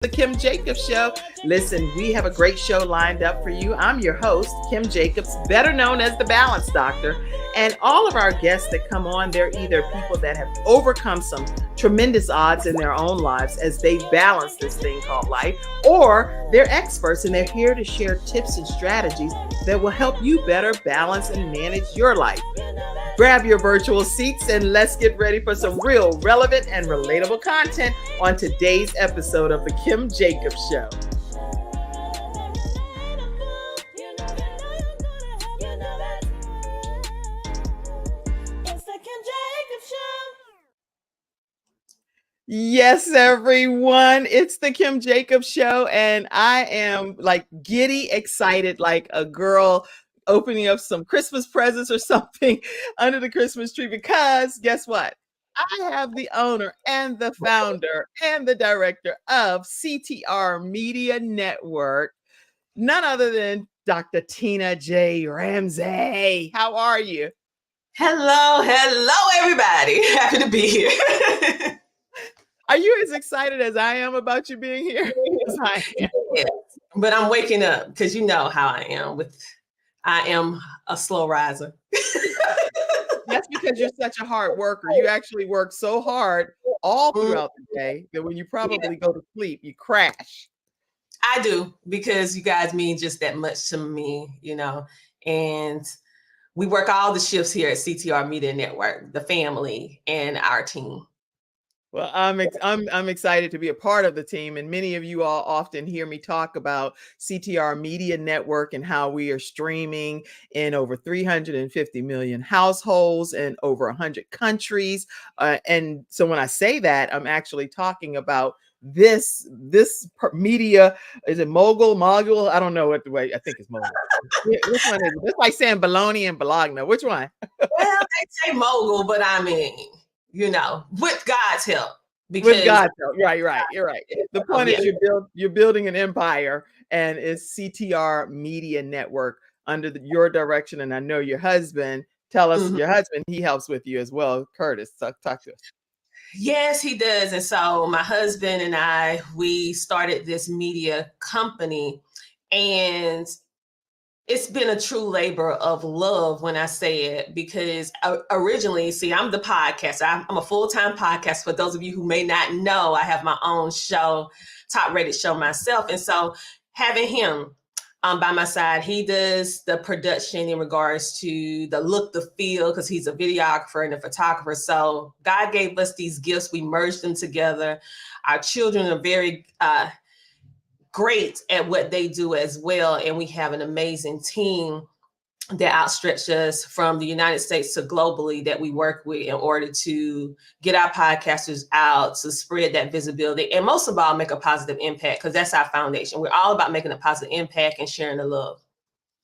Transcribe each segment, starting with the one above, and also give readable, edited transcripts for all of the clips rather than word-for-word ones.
The Kim Jacobs Show. Listen, we have a great show lined up for you. I'm your host, Kim Jacobs, better known as the Balance Doctor. And all of our guests that come on, they're either people that have overcome some tremendous odds in their own lives as they balance this thing called life, or they're experts and they're here to share tips and strategies that will help you better balance and manage your life. Grab your virtual seats and let's get ready for some real relevant and relatable content on today's episode of The Kim Jacobs Show. Yes, everyone. It's the Kim Jacobs Show, and I am like giddy excited, like a girl opening up some Christmas presents or something under the Christmas tree, because guess what? I have the owner and the founder and the director of CTR Media Network, none other than Dr. Tina J. Ramsay. How are you? Hello, everybody. Happy to be here. Are you as excited as I am about you being here? I am. Yes, but I'm waking up because you know how I am. I am a slow riser. That's because you're such a hard worker. You actually work so hard all throughout the day that when you probably go to sleep, you crash. I do, because you guys mean just that much to me, and we work all the shifts here at CTR Media Network, the family and our team. Well, I'm excited to be a part of the team, and many of you all often hear me talk about CTR Media Network and how we are streaming in over 350 million households in over 100 countries. And so when I say that, I'm actually talking about this media. Is it mogul? I don't know what the way. I think it's mogul. Which one is it? It's like saying bologna and bologna. Which one? Well, they say mogul, but I mean, with God's help. With God's help, right. You're right. The point is you're building an empire, and it's CTR Media Network under your direction. And I know your husband. Tell us, your husband, he helps with you as well. Curtis, talk to us. Yes, he does. And so my husband and I, we started this media company, and it's been a true labor of love when I say it, because originally, I'm the podcaster. I'm a full-time podcaster. For those of you who may not know, I have my own show, top rated show myself. And so having him by my side, he does the production in regards to the look, the feel, because he's a videographer and a photographer. So God gave us these gifts. We merged them together. Our children are very great at what they do as well. And we have an amazing team that outstretch us from the United States to globally that we work with in order to get our podcasters out, to spread that visibility, and most of all, make a positive impact, because that's our foundation. We're all about making a positive impact and sharing the love.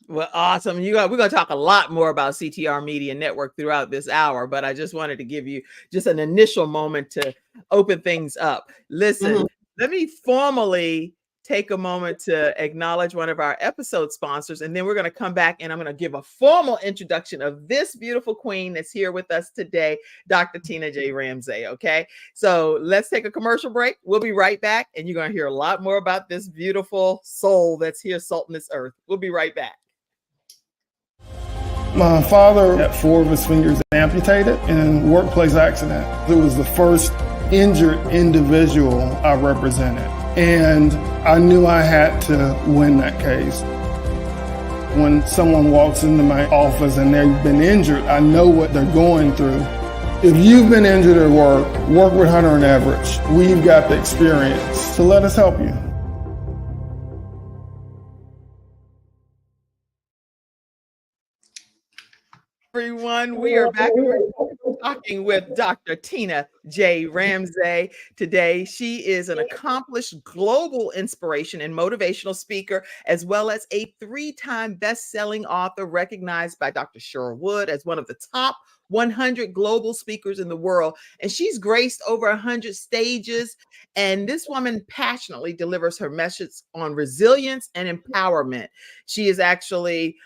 Well, awesome. We're going to talk a lot more about CTR Media Network throughout this hour, but I just wanted to give you just an initial moment to open things up. Listen, let me formally take a moment to acknowledge one of our episode sponsors, and then we're going to come back and I'm going to give a formal introduction of this beautiful queen that's here with us today, Dr. Tina J. Ramsay. Okay, so let's take a commercial break. We'll be right back, and you're going to hear a lot more about this beautiful soul that's here salting this earth. We'll be right back. My father had 4 of his fingers amputated in a workplace accident. It was the first injured individual I represented, and I knew I had to win that case. When someone walks into my office and they've been injured, I know what they're going through. If you've been injured at work with Hunter and Everett. We've got the experience, so let us help you. Everyone, we are back talking with Dr. Tina J. Ramsay today. She is an accomplished global inspiration and motivational speaker, as well as a 3-time best-selling author recognized by Dr. Sherwood as one of the top 100 global speakers in the world. And she's graced over 100 stages. And this woman passionately delivers her message on resilience and empowerment. She is actually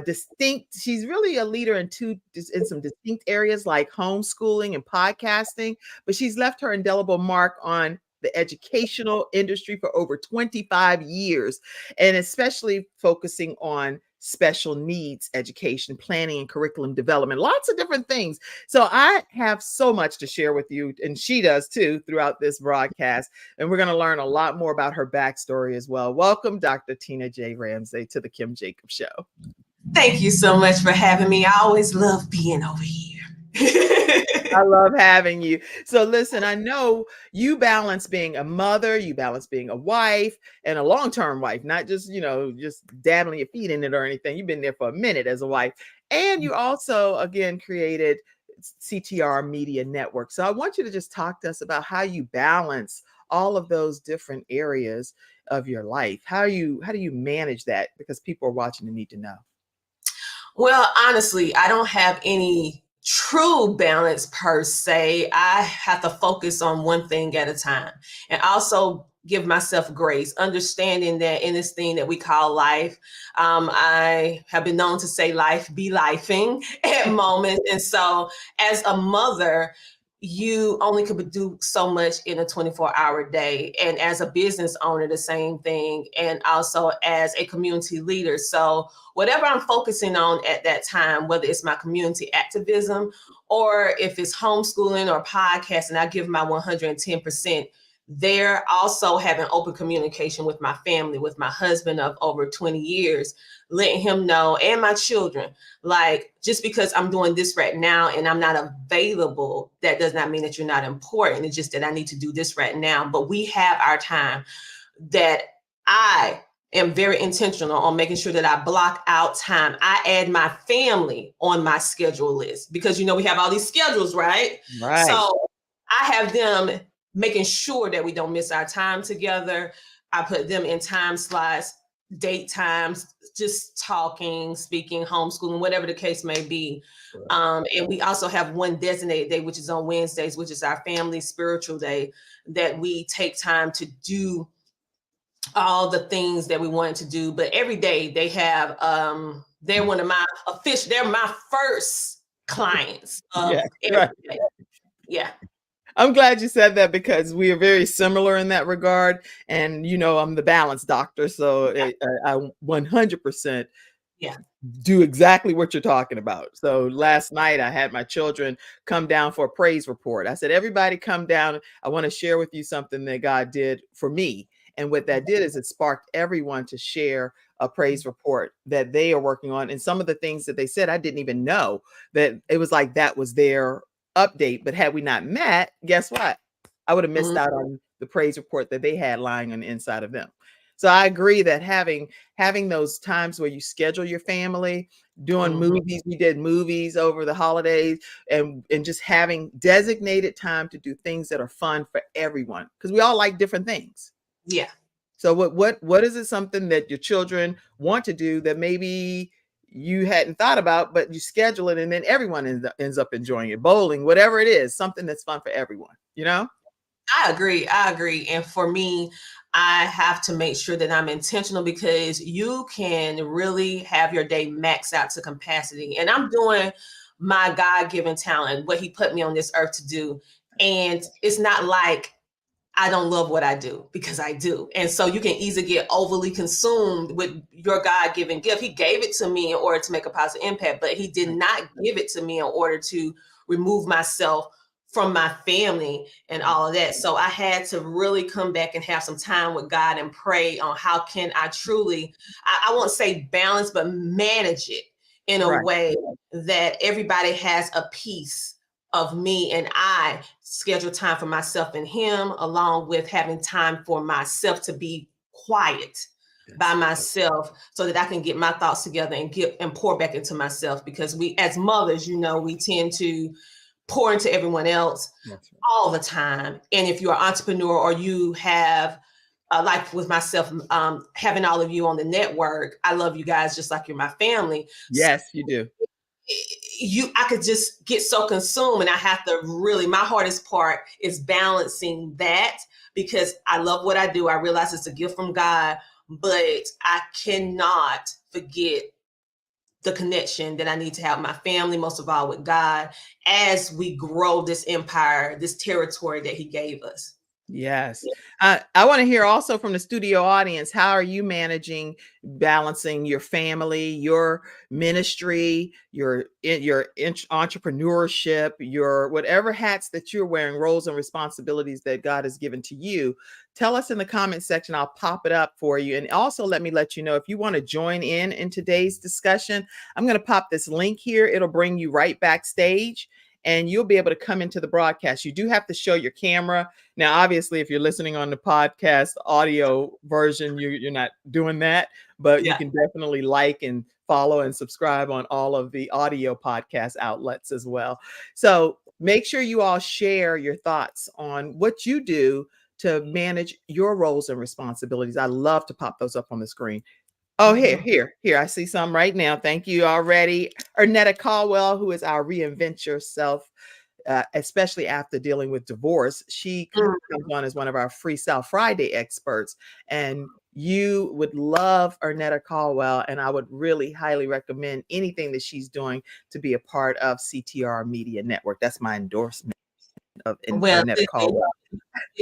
distinct. She's really a leader in some distinct areas like homeschooling and podcasting, but she's left her indelible mark on the educational industry for over 25 years, and especially focusing on special needs education, planning and curriculum development, lots of different things. So I have so much to share with you, and she does too, throughout this broadcast. And we're going to learn a lot more about her backstory as well. Welcome, Dr. Tina J. Ramsay, to the Kim Jacobs Show. Thank you so much for having me. I always love being over here. I love having you. So listen, I know you balance being a mother, you balance being a wife, and a long-term wife, not just, just dabbling your feet in it or anything. You've been there for a minute as a wife. And you also, again, created CTR Media Network. So I want you to just talk to us about how you balance all of those different areas of your life. How do you manage that? Because people are watching and need to know. Well, honestly, I don't have any true balance per se. I have to focus on one thing at a time, and also give myself grace, understanding that in this thing that we call life, I have been known to say life be lifing at moments. And so as a mother, you only could do so much in a 24-hour day. And as a business owner, the same thing. And also as a community leader. So whatever I'm focusing on at that time, whether it's my community activism or if it's homeschooling or podcasting, I give my 110%. They're also having open communication with my family, with my husband of over 20 years, letting him know, and my children, like, just because I'm doing this right now and I'm not available, that does not mean that you're not important. It's just that I need to do this right now. But we have our time that I am very intentional on making sure that I block out time. I add my family on my schedule list because, we have all these schedules, right? Right. So I have them making sure that we don't miss our time together. I put them in time slots, date times, just talking, speaking, homeschooling, whatever the case may be. Right. And we also have one designated day, which is on Wednesdays, which is our family spiritual day, that we take time to do all the things that we wanted to do. But every day they have, they're one of my they're my first clients. Yeah, right. Yeah. I'm glad you said that because we are very similar in that regard. And, I'm the balance doctor. So I 100% do exactly what you're talking about. So last night I had my children come down for a praise report. I said, everybody come down. I want to share with you something that God did for me. And what that did is it sparked everyone to share a praise report that they are working on. And some of the things that they said, I didn't even know that it was like that was their update. But had we not met, guess what? I would have missed out on the praise report that they had lying on the inside of them. So I agree that having those times where you schedule your family, doing movies, we did movies over the holidays, and just having designated time to do things that are fun for everyone, because we all like different things. Yeah. So what is it, something that your children want to do that maybe you hadn't thought about, but you schedule it and then everyone ends up enjoying it? Bowling, whatever it is, something that's fun for everyone, I agree. And for me, I have to make sure that I'm intentional, because you can really have your day max out to capacity. And I'm doing my God-given talent, what he put me on this earth to do. And it's not like I don't love what I do, because I do. And so you can easily get overly consumed with your God-given gift. He gave it to me in order to make a positive impact, but he did not give it to me in order to remove myself from my family and all of that. So I had to really come back and have some time with God and pray on how can I truly, I won't say balance, but manage it in a way that everybody has a piece of me, and I schedule time for myself and him, along with having time for myself to be quiet by myself, so that I can get my thoughts together and pour back into myself. Because we, as mothers, we tend to pour into everyone else all the time. And if you're an entrepreneur or you have like with myself, having all of you on the network, I love you guys just like you're my family. Yes, you do. I could just get so consumed, and I have to really, my hardest part is balancing that, because I love what I do. I realize it's a gift from God, but I cannot forget the connection that I need to have with my family, most of all with God, as we grow this empire, this territory that he gave us. Yes. I want to hear also from the studio audience, how are you managing balancing your family, your ministry, entrepreneurship, your whatever hats that you're wearing, roles and responsibilities that God has given to you? Tell us in the comment section. I'll pop it up for you. And also let you know if you want to join in today's discussion, I'm going to pop this link here. It'll bring you right backstage and you'll be able to come into the broadcast. You do have to show your camera. Now, obviously, if you're listening on the podcast audio version, you're not doing that, but you can definitely like and follow and subscribe on all of the audio podcast outlets as well. So make sure you all share your thoughts on what you do to manage your roles and responsibilities. I love to pop those up on the screen. Oh, here. I see some right now. Thank you already. Ernetta Caldwell, who is our Reinvent Yourself, especially after dealing with divorce. She comes on as one of our Freestyle Friday experts. And you would love Ernetta Caldwell. And I would really highly recommend anything that she's doing to be a part of CTR Media Network. That's my endorsement of Ernetta Caldwell.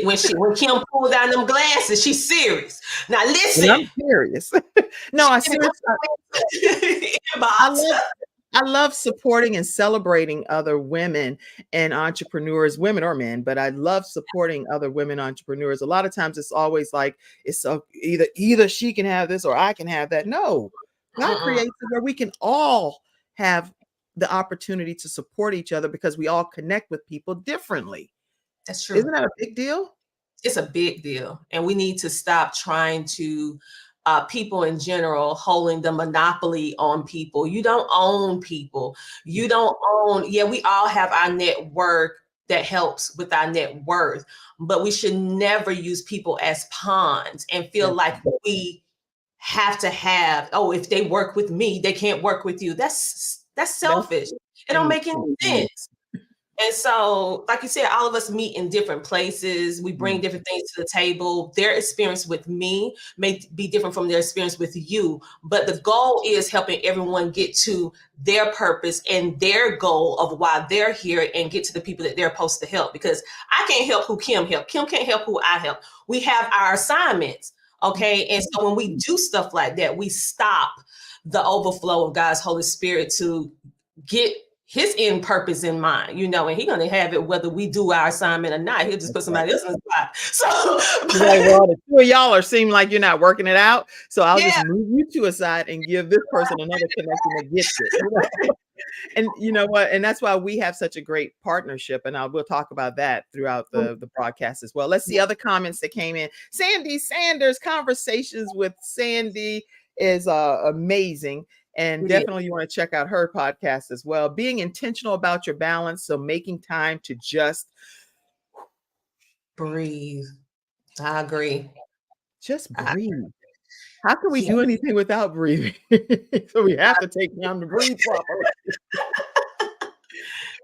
When Kim pulled down them glasses, she's serious. Now listen, I'm serious. No, I love supporting and celebrating other women and entrepreneurs, women or men, but I love supporting other women entrepreneurs. A lot of times it's always like it's either she can have this or I can have that. No, God creates it where we can all have the opportunity to support each other because we all connect with people differently. That's true. Isn't that a big deal? It's a big deal. And we need to stop trying to, people in general, holding the monopoly on people. You don't own people. You don't own, we all have our network that helps with our net worth, but we should never use people as pawns and feel like we have to have, if they work with me, they can't work with you. That's selfish. It don't make any sense. And so, like you said, all of us meet in different places. We bring different things to the table. Their experience with me may be different from their experience with you. But the goal is helping everyone get to their purpose and their goal of why they're here and get to the people that they're supposed to help. Because I can't help who Kim helped. Kim can't help who I help. We have our assignments. Okay. And so when we do stuff like that, we stop the overflow of God's Holy Spirit to get his end purpose in mind, and he's going to have it whether we do our assignment or not. He'll just put somebody else in the spot. So the two of y'all seem like you're not working it out. So I'll just move you two aside and give this person another connection that gets it. And you know what? And that's why we have such a great partnership. And we'll talk about that throughout the broadcast as well. Let's see other comments that came in. Sandy Sanders, Conversations with Sandy is amazing. And definitely you want to check out her podcast as well. Being intentional about your balance. So making time to just breathe. I agree. Just breathe. How can we do anything without breathing? So we have to take time to breathe properly.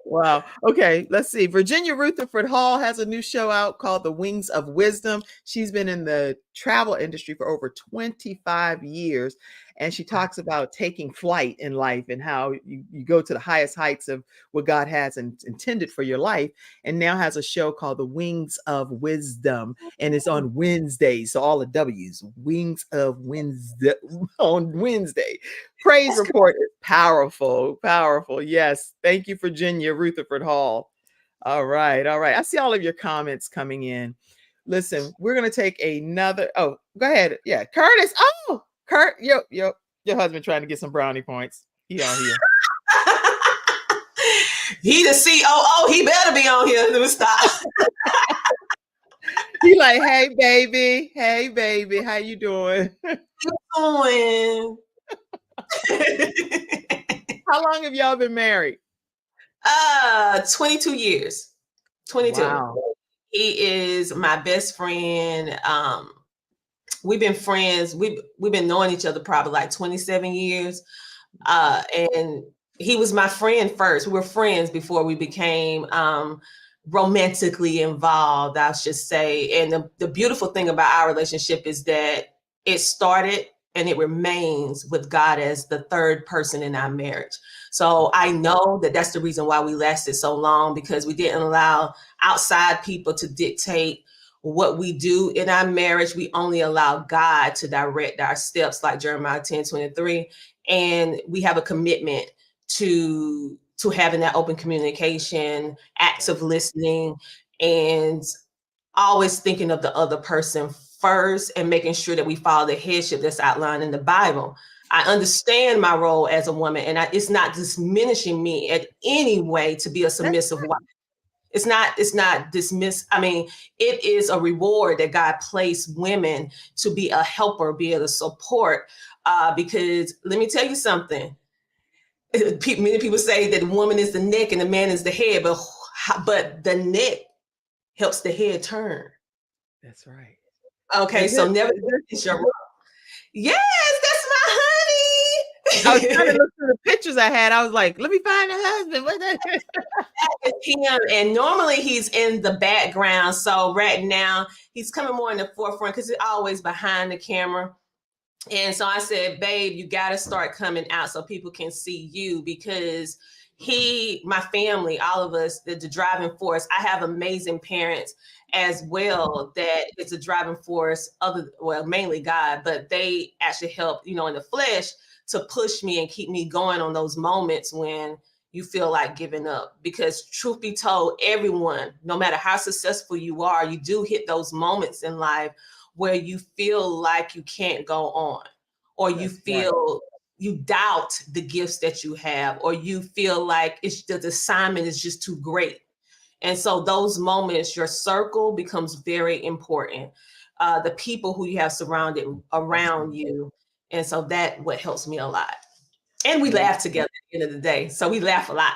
Wow. Okay, let's see. Virginia Rutherford Hall has a new show out called The Wings of Wisdom. She's been in the travel industry for over 25 years. And she talks about taking flight in life and how you go to the highest heights of what God has intended for your life. And now has a show called The Wings of Wisdom. And it's on Wednesdays. So all the W's, Wings of Wednesday on Wednesday. Praise report is powerful, powerful. Yes. Thank you, Virginia Rutherford Hall. All right. I see all of your comments coming in. Listen, we're going to take another. Oh, go ahead. Yeah. Curtis. Oh, Kurt, your husband trying to get some brownie points. He on here. He the COO. He better be on here. Let me stop. He like, hey baby, how you doing? Doing. How long have y'all been married? 22 years. 22. Wow. He is my best friend. We've been friends. We've been knowing each other probably like 27 years. And he was my friend first. We were friends before we became romantically involved, I should say. And the beautiful thing about our relationship is that it started and it remains with God as the third person in our marriage. So I know that that's the reason why we lasted so long, because we didn't allow outside people to dictate what we do in our marriage, we only allow God to direct our steps, like Jeremiah 10:23. And we have a commitment to having that open communication, active listening, and always thinking of the other person first and making sure that we follow the headship that's outlined in the Bible. I understand my role as a woman, and it's not diminishing me in any way to be a submissive wife. It's not dismiss. I mean, it is a reward that God placed women to be a helper, be able to support. Because let me tell you something. Many people say that the woman is the neck and the man is the head, but the neck helps the head turn. That's right. Okay, so never is your role. Yes, that's my honey. I was trying to look through the pictures I had. I was like, let me find a husband. What that is? It's him, and normally he's in the background. So right now he's coming more in the forefront because he's always behind the camera. And so I said, babe, you got to start coming out so people can see you, because my family, all of us, the driving force. I have amazing parents as well that it's a driving force, mainly God, but they actually help, in the flesh to push me and keep me going on those moments when you feel like giving up. Because truth be told, everyone, no matter how successful you are, you do hit those moments in life where you feel like you can't go on, or you feel you doubt the gifts that you have, or you feel like the assignment is just too great. And so those moments, your circle becomes very important. The people who you have surrounded around you. And so that what helps me a lot. And we laugh together at the end of the day. So we laugh a lot.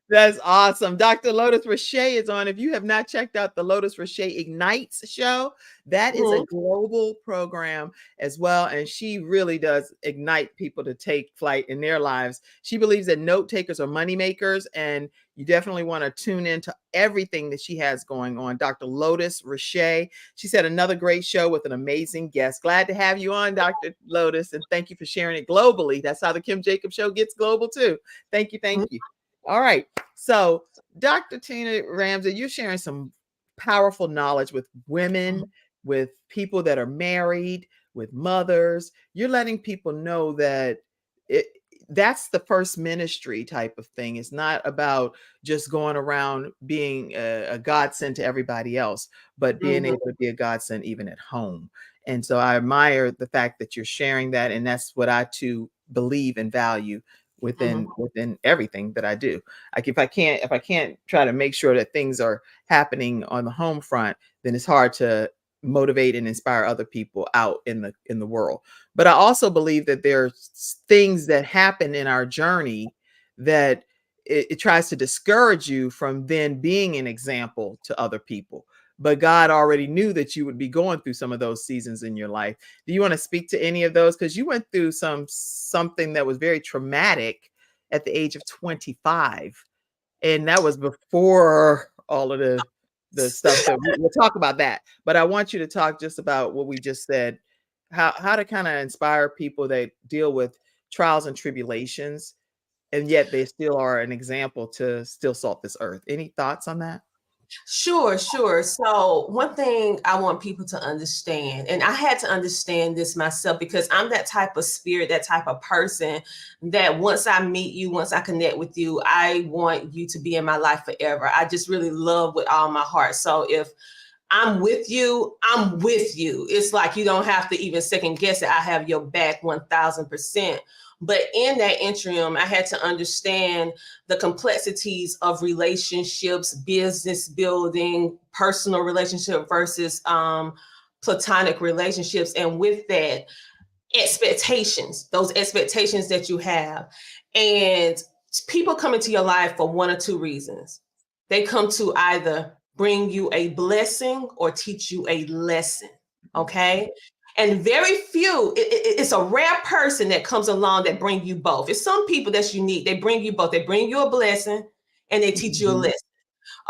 That's awesome. Dr. Lotus Rashay is on. If you have not checked out the Lotus Rashay Ignites show, that is a global program as well. And she really does ignite people to take flight in their lives. She believes that note takers are money makers, and you definitely want to tune into everything that she has going on. Dr. Lotus Rashay. She said, another great show with an amazing guest. Glad to have you on, Dr. Lotus, and thank you for sharing it globally. That's how the Kim Jacobs Show gets global too. Thank you. Thank you. All right. So, Dr. Tina Ramsay, you're sharing some powerful knowledge with women, with people that are married, with mothers. You're letting people know that that's the first ministry type of thing. It's not about just going around being a godsend to everybody else, but being able to be a godsend even at home. And so I admire the fact that you're sharing that. And that's what I too believe and value within everything that I do. Like if I can't try to make sure that things are happening on the home front, then it's hard to motivate and inspire other people out in the world. But I also believe that there's things that happen in our journey that it tries to discourage you from then being an example to other people. But God already knew that you would be going through some of those seasons in your life. Do you want to speak to any of those? Because you went through something that was very traumatic at the age of 25. And that was before all of the stuff that we'll talk about that. But I want you to talk just about what we just said, how to kind of inspire people that deal with trials and tribulations, and yet they still are an example to still salt this earth. Any thoughts on that? Sure. So one thing I want people to understand, and I had to understand this myself because I'm that type of spirit, that type of person that once I meet you, once I connect with you, I want you to be in my life forever. I just really love with all my heart. So if I'm with you, I'm with you. It's like you don't have to even second guess it. I have your back 1000%. But in that interim, I had to understand the complexities of relationships, business building, personal relationship versus platonic relationships. And with that, expectations, those expectations that you have. And people come into your life for one or two reasons. They come to either bring you a blessing or teach you a lesson. Okay. And very few, it's a rare person that comes along that bring you both. It's some people that's unique. They bring you both. They bring you a blessing and they teach you a lesson.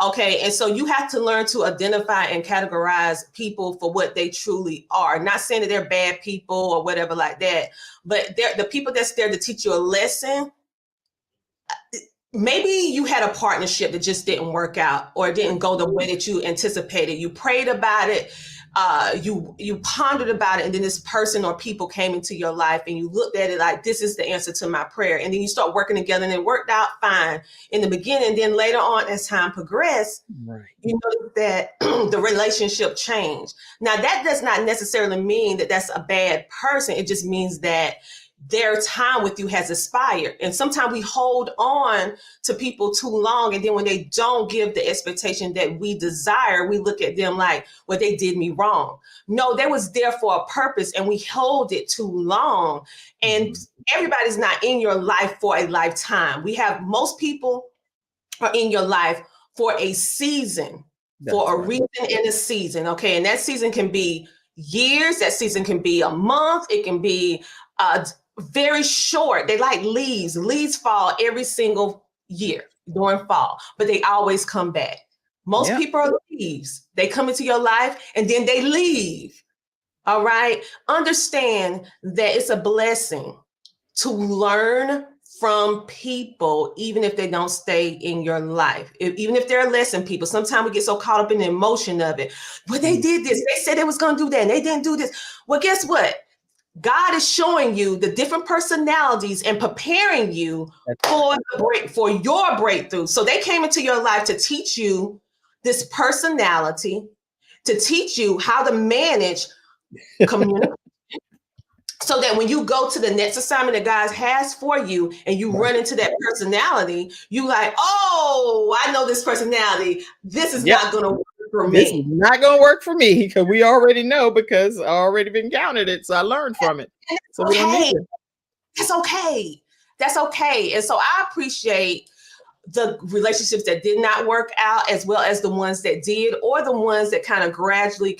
Okay. And so you have to learn to identify and categorize people for what they truly are. Not saying that they're bad people or whatever like that, but they're the people that's there to teach you a lesson. maybe you had a partnership that just didn't work out or didn't go the way that you anticipated. You prayed about it, you pondered about it, and then this person or people came into your life and you looked at it like, this is the answer to my prayer. And then you start working together and it worked out fine in the beginning. Then later on, as time progressed, you know that the relationship changed. Now, that does not necessarily mean that that's a bad person. It just means that their time with you has expired. And sometimes we hold on to people too long. And then when they don't give the expectation that we desire, we look at them like, well, they did me wrong. No, they was there for a purpose and we hold it too long. And everybody's not in your life for a lifetime. Most people are in your life for a season, for a reason and a season. Okay. And that season can be years. That season can be a month. It can be very short. They like leaves. Leaves fall every single year during fall, but they always come back. Most people are leaves. They come into your life and then they leave. All right. Understand that it's a blessing to learn from people, even if they don't stay in your life, even if they're lesson people. Sometimes we get so caught up in the emotion of it. But they did this. They said they was going to do that and they didn't do this. Well, guess what? God is showing you the different personalities and preparing you for your breakthrough. So they came into your life to teach you this personality, to teach you how to manage communication, so that when you go to the next assignment that God has for you and you run into that personality, you like, oh, I know this personality. This is not going to work for me. This is not going to work for me because we already know, because I already been counted it. So I learned from it. So we don't need it. That's okay. That's okay. And so I appreciate the relationships that did not work out, as well as the ones that did, or the ones that kind of gradually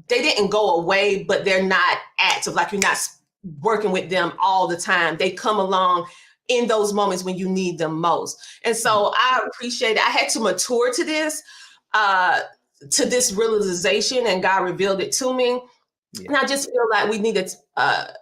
they didn't go away, but they're not active. Like, you're not working with them all the time. They come along in those moments when you need them most. And so I appreciate it. I had to mature to this realization, and God revealed it to me. Yeah. And I just feel like we need to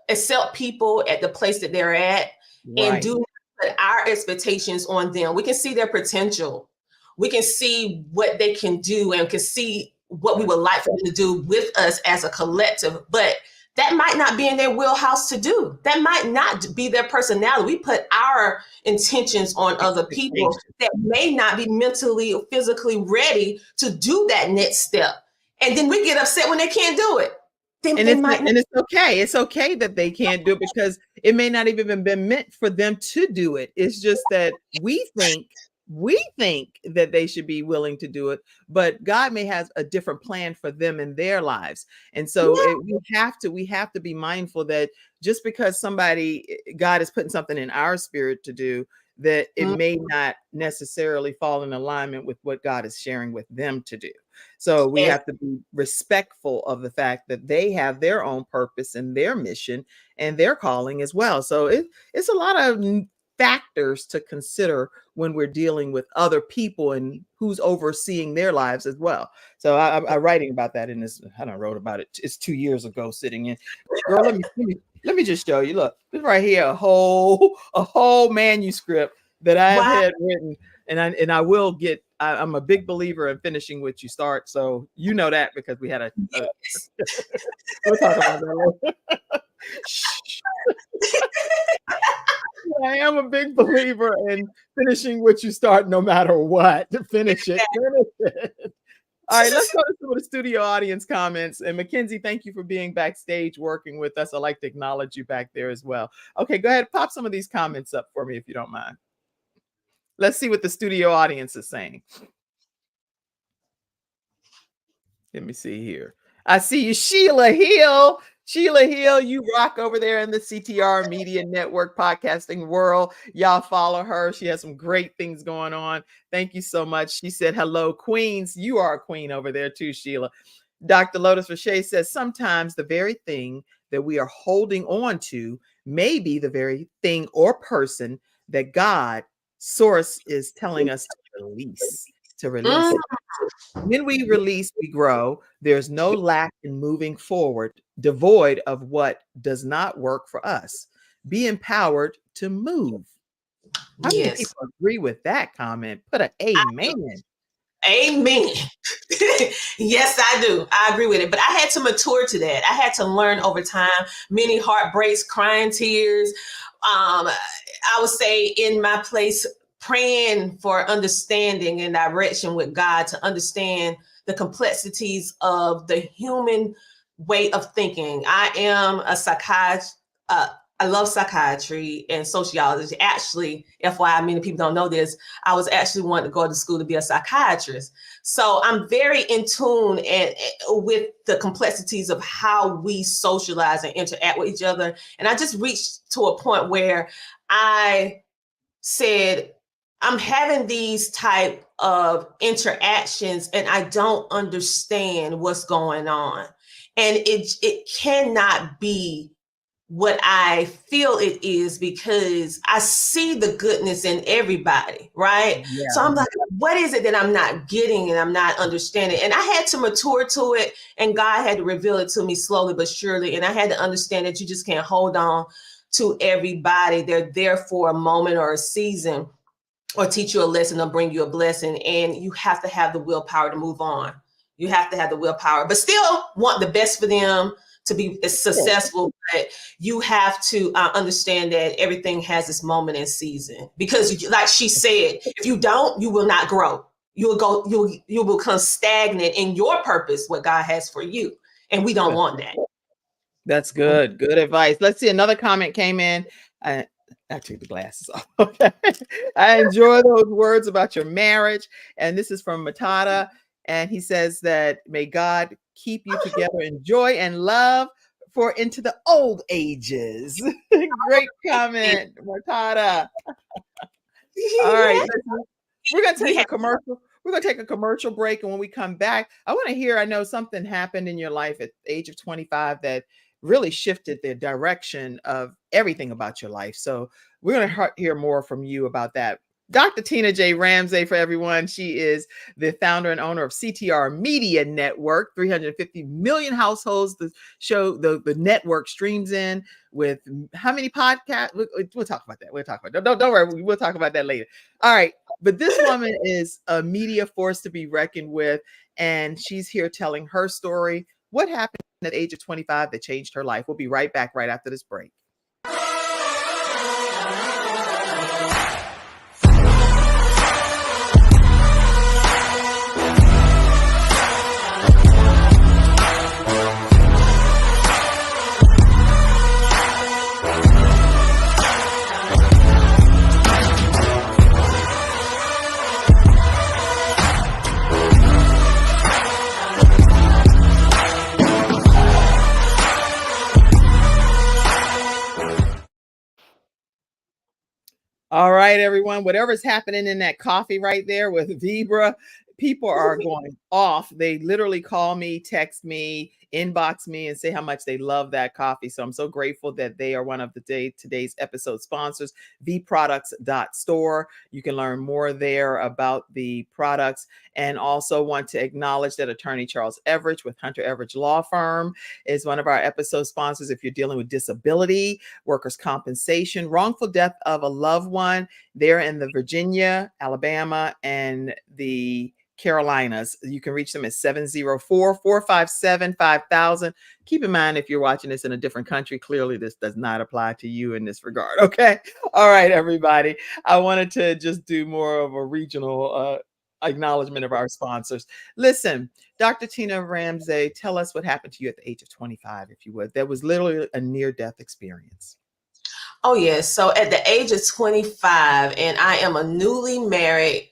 accept people at the place that they're at, and do not put our expectations on them. We can see their potential. We can see what they can do, and can see what we would like for them to do with us as a collective, but that might not be in their wheelhouse to do. That might not be their personality. We put our intentions on other people that may not be mentally or physically ready to do that next step. And then we get upset when they can't do it. And it's okay. It's okay that they can't do it, because it may not even been meant for them to do it. It's just that we think that they should be willing to do it, but God may have a different plan for them in their lives. And so we have to be mindful that just because God is putting something in our spirit to do, that it may not necessarily fall in alignment with what God is sharing with them to do. So we have to be respectful of the fact that they have their own purpose and their mission and their calling as well. So it's a lot of factors to consider when we're dealing with other people and who's overseeing their lives as well. So I'm writing about that in this. I wrote about it. It's 2 years ago, sitting in. Girl, let me just show you. Look, this right here, a whole manuscript that I had written, and I will get. I'm a big believer in finishing what you start. So you know that, because we had we'll talk about that later. I am a big believer in finishing what you start, no matter what. To finish it. All right, let's go to some of the studio audience comments. And Mackenzie, thank you for being backstage working with us. I'd like to acknowledge you back there as well. Okay, go ahead, pop some of these comments up for me if you don't mind. Let's see what the studio audience is saying. Let me see here. I see you, Sheila Hill. Sheila Hill, you rock over there in the CTR Media Network podcasting world. Y'all follow her. She has some great things going on. Thank you so much. She said, hello, Queens. You are a queen over there too, Sheila. Dr. Lotus Roche says, sometimes the very thing that we are holding on to may be the very thing or person that God, Source, is telling us to release. When we release, we grow. There's no lack in moving forward, devoid of what does not work for us. Be empowered to move. How many Yes. people agree with that comment? Put an amen. Amen. Yes, I do. I agree with it. But I had to mature to that. I had to learn over time, many heartbreaks, crying tears. I would say in my place, praying for understanding and direction with God to understand the complexities of the human way of thinking. I am a psychiatrist. I love psychiatry and sociology. Actually, FYI, many people don't know this. I was actually wanting to go to school to be a psychiatrist. So I'm very in tune with the complexities of how we socialize and interact with each other. And I just reached to a point where I said, I'm having these type of interactions and I don't understand what's going on. And it cannot be what I feel it is because I see the goodness in everybody, right? Yeah. So I'm like, what is it that I'm not getting and I'm not understanding? And I had to mature to it, and God had to reveal it to me slowly but surely. And I had to understand that you just can't hold on to everybody. They're there for a moment or a season, or teach you a lesson or bring you a blessing. And you have to have the willpower to move on. You have to have the willpower, but still want the best for them to be successful. But you have to understand that everything has its moment and season, because like she said, if you don't, you will not grow. You will become stagnant in your purpose, what God has for you. And we don't want that. That's good. Good advice. Let's see. Another comment came in. I took the glasses off. Okay. I enjoy those words about your marriage. And this is from Matata. And he says that may God keep you together in joy and love for into the old ages. Great comment, Matata. All right. We're going to take a commercial. We're going to take a commercial break. And when we come back, I want to hear, I know something happened in your life at the age of 25 that really shifted the direction of everything about your life. So we're going to hear more from you about that. Dr. Tina J. Ramsay, for everyone. She is the founder and owner of CTR Media Network, 350 million households. The show, the network streams in with how many podcasts? We'll talk about that. We'll talk about that. Don't worry. We'll talk about that later. All right. But this woman is a media force to be reckoned with. And she's here telling her story. What happened at the age of 25 that changed her life? We'll be right back right after this break. All right, everyone, whatever's happening in that coffee right there with Vibra, people are going off. They literally call me, text me, inbox me, and say how much they love that coffee. So I'm so grateful that they are one of today's episode sponsors, vproducts.store. You can learn more there about the products, and also want to acknowledge that attorney Charles Everidge with Hunter Everidge Law Firm is one of our episode sponsors. If you're dealing with disability, workers' compensation, wrongful death of a loved one, they're in the Virginia, Alabama, and the Carolinas. You can reach them at 704-457-5000. Keep in mind, if you're watching this in a different country, clearly this does not apply to you in this regard. Okay. All right, everybody. I wanted to just do more of a regional acknowledgement of our sponsors. Listen, Dr. Tina Ramsay, tell us what happened to you at the age of 25, if you would. That was literally a near-death experience. Oh, yes. So at the age of 25, and I am a newly married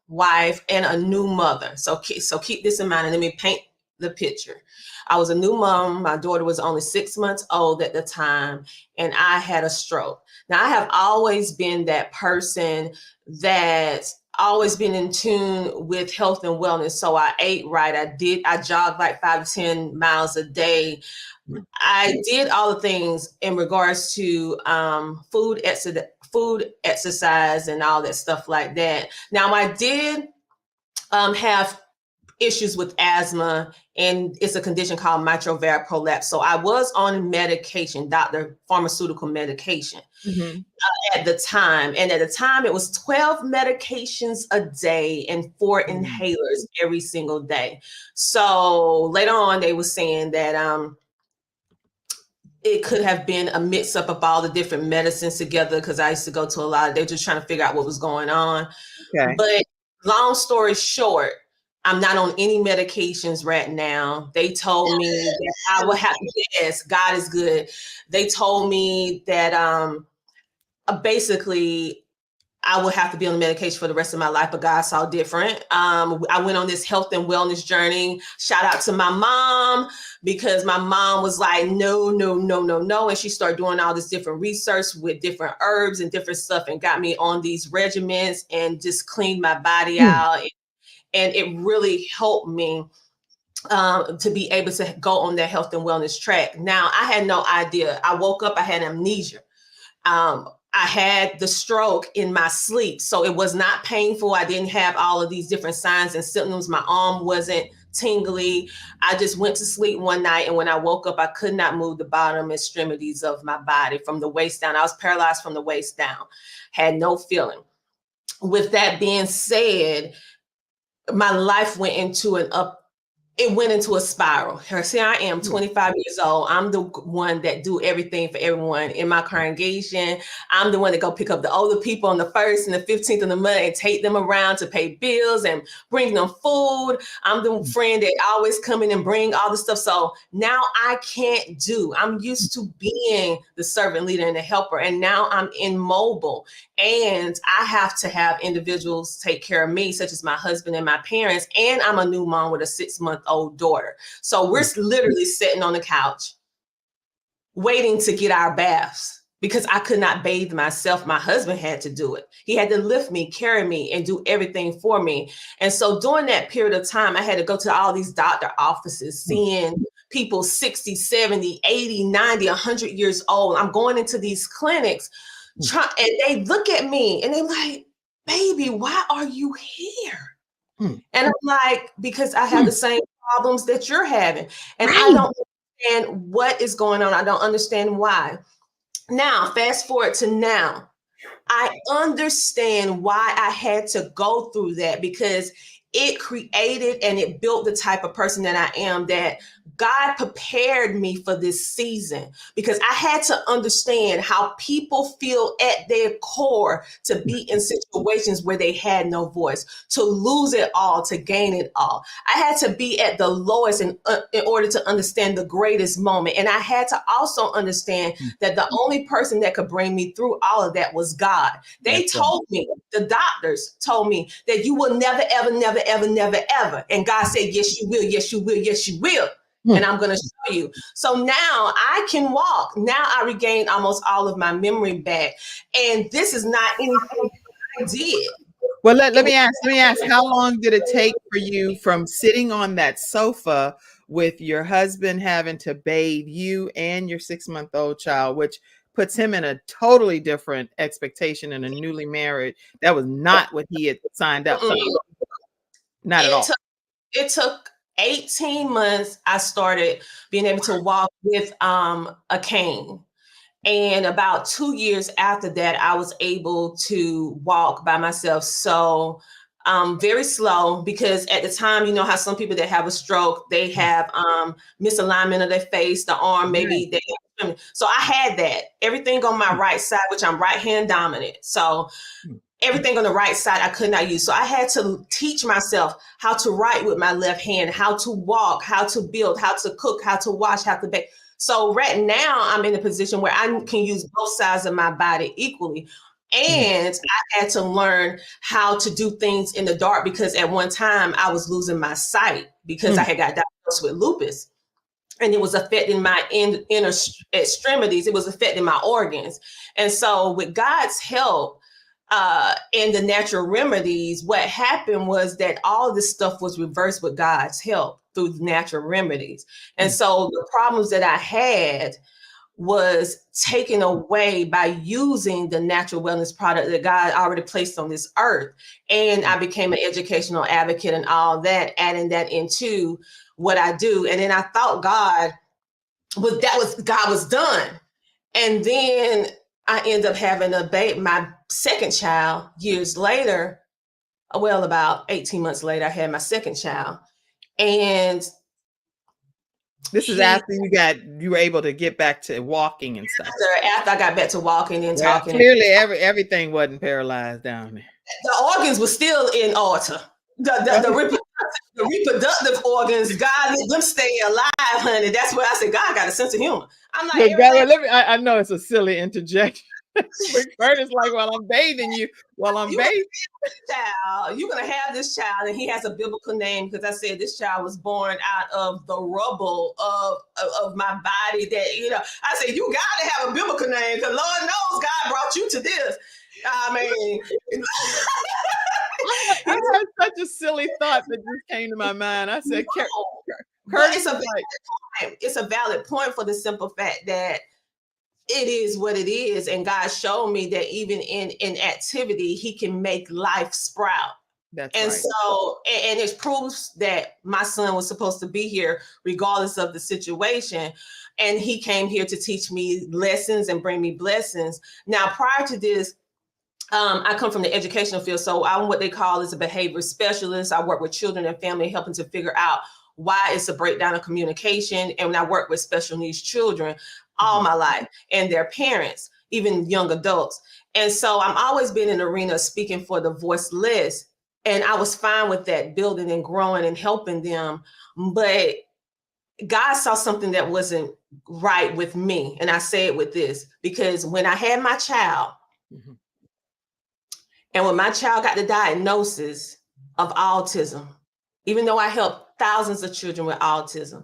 wife and a new mother. So keep this in mind and let me paint the picture. I was a new mom. My daughter was only 6 months old at the time, and I had a stroke. Now, I have always been that person that's always been in tune with health and wellness. So I ate right. I jogged like 5 to 10 miles a day. I did all the things in regards to food exercise, and all that stuff like that. Now, I did have issues with asthma, and it's a condition called mitral valve prolapse. So I was on medication, pharmaceutical medication at the time. And at the time, it was 12 medications a day and 4 inhalers every single day. So later on, they were saying that it could have been a mix up of all the different medicines together, because I used to go to a lot of, they're just trying to figure out what was going on. Okay. But long story short, I'm not on any medications right now. They told me that I would have, yes, God is good. They told me that basically I would have to be on the medication for the rest of my life, but God saw different. I went on this health and wellness journey. Shout out to my mom, because my mom was like, no, no, no, no, no. And she started doing all this different research with different herbs and different stuff, and got me on these regimens and just cleaned my body out. And it really helped me to be able to go on that health and wellness track. Now, I had no idea. I woke up, I had amnesia. I had the stroke in my sleep, so it was not painful. I didn't have all of these different signs and symptoms. My arm wasn't tingly. I just went to sleep one night, and when I woke up, I could not move the bottom extremities of my body from the waist down. I was paralyzed from the waist down, had no feeling. With that being said, my life went into a spiral. See, I am 25 years old. I'm the one that do everything for everyone in my congregation. I'm the one that go pick up the older people on the 1st and the 15th of the month and take them around to pay bills and bring them food. I'm the friend that always come in and bring all the stuff. So now I can't do. I'm used to being the servant leader and the helper, and now I'm immobile. And I have to have individuals take care of me, such as my husband and my parents. And I'm a new mom with a 6-month-old daughter. So we're literally sitting on the couch waiting to get our baths, because I could not bathe myself. My husband had to do it. He had to lift me, carry me, and do everything for me. And so during that period of time, I had to go to all these doctor offices, seeing people 60, 70, 80, 90, 100 years old. I'm going into these clinics, and they look at me and they're like, baby, why are you here? And I'm like, because I have the same problems that you're having. And I don't understand what is going on. I don't understand why. Now, fast forward to now. I understand why I had to go through that, because it created and it built the type of person that I am, that God prepared me for this season, because I had to understand how people feel at their core to be in situations where they had no voice, to lose it all, to gain it all. I had to be at the lowest in order to understand the greatest moment. And I had to also understand that the only person that could bring me through all of that was God. They told me, the doctors told me, that you will never, ever, never, ever, never, ever. And God said, yes, you will. Yes, you will. Yes, you will. And I'm going to show you. So now I can walk. Now I regained almost all of my memory back. And this is not anything I did. Well, let me ask, how long did it take for you from sitting on that sofa with your husband having to bathe you and your 6-month-old child, which puts him in a totally different expectation and a newly married? That was not what he had signed up for. Not at all. It took 18 months. I started being able to walk with a cane. And about 2 years after that, I was able to walk by myself. So very slow, because at the time, you know how some people that have a stroke, they have misalignment of their face, the arm, maybe they. So I had that. Everything on my right side, which I'm right hand dominant. So everything on the right side I could not use. So I had to teach myself how to write with my left hand, how to walk, how to build, how to cook, how to wash, how to bake. So right now I'm in a position where I can use both sides of my body equally. And I had to learn how to do things in the dark, because at one time I was losing my sight because I had got diagnosed with lupus. And it was affecting my inner extremities. It was affecting my organs. And so with God's help, and the natural remedies, what happened was that all of this stuff was reversed with God's help through the natural remedies. And so the problems that I had was taken away by using the natural wellness product that God already placed on this earth. And I became an educational advocate and all that, adding that into what I do. And then I thought God was done. And then I end up having my second child years later. Well, about 18 months later, I had my second child. And this is after you were able to get back to walking and stuff. After I got back to walking and talking. Clearly, everything wasn't paralyzed down there. The organs were still in order. The reproductive organs, God let them stay alive, honey. That's where I said, God got a sense of humor. I'm like, I know it's a silly interjection. Curtis, like, while I'm bathing, child, you're gonna have this child, and he has a biblical name because I said this child was born out of the rubble of my body. That I said you gotta have a biblical name because Lord knows God brought you to this. I mean, I had such a silly thought that just came to my mind. I said, Curtis, it's a valid point for the simple fact that it is what it is. And God showed me that even in activity, he can make life sprout. That's and right. So, and it proves that my son was supposed to be here regardless of the situation. And he came here to teach me lessons and bring me blessings. Now, prior to this, I come from the educational field. So I'm what they call as a behavior specialist. I work with children and family, helping to figure out why it's a breakdown of communication. And when I work with special needs children all my life and their parents, even young adults. And so I'm always been in the arena speaking for the voiceless. And I was fine with that, building and growing and helping them. But God saw something that wasn't right with me. And I say it with this, because when I had my child, and when my child got the diagnosis of autism, even though I helped thousands of children with autism,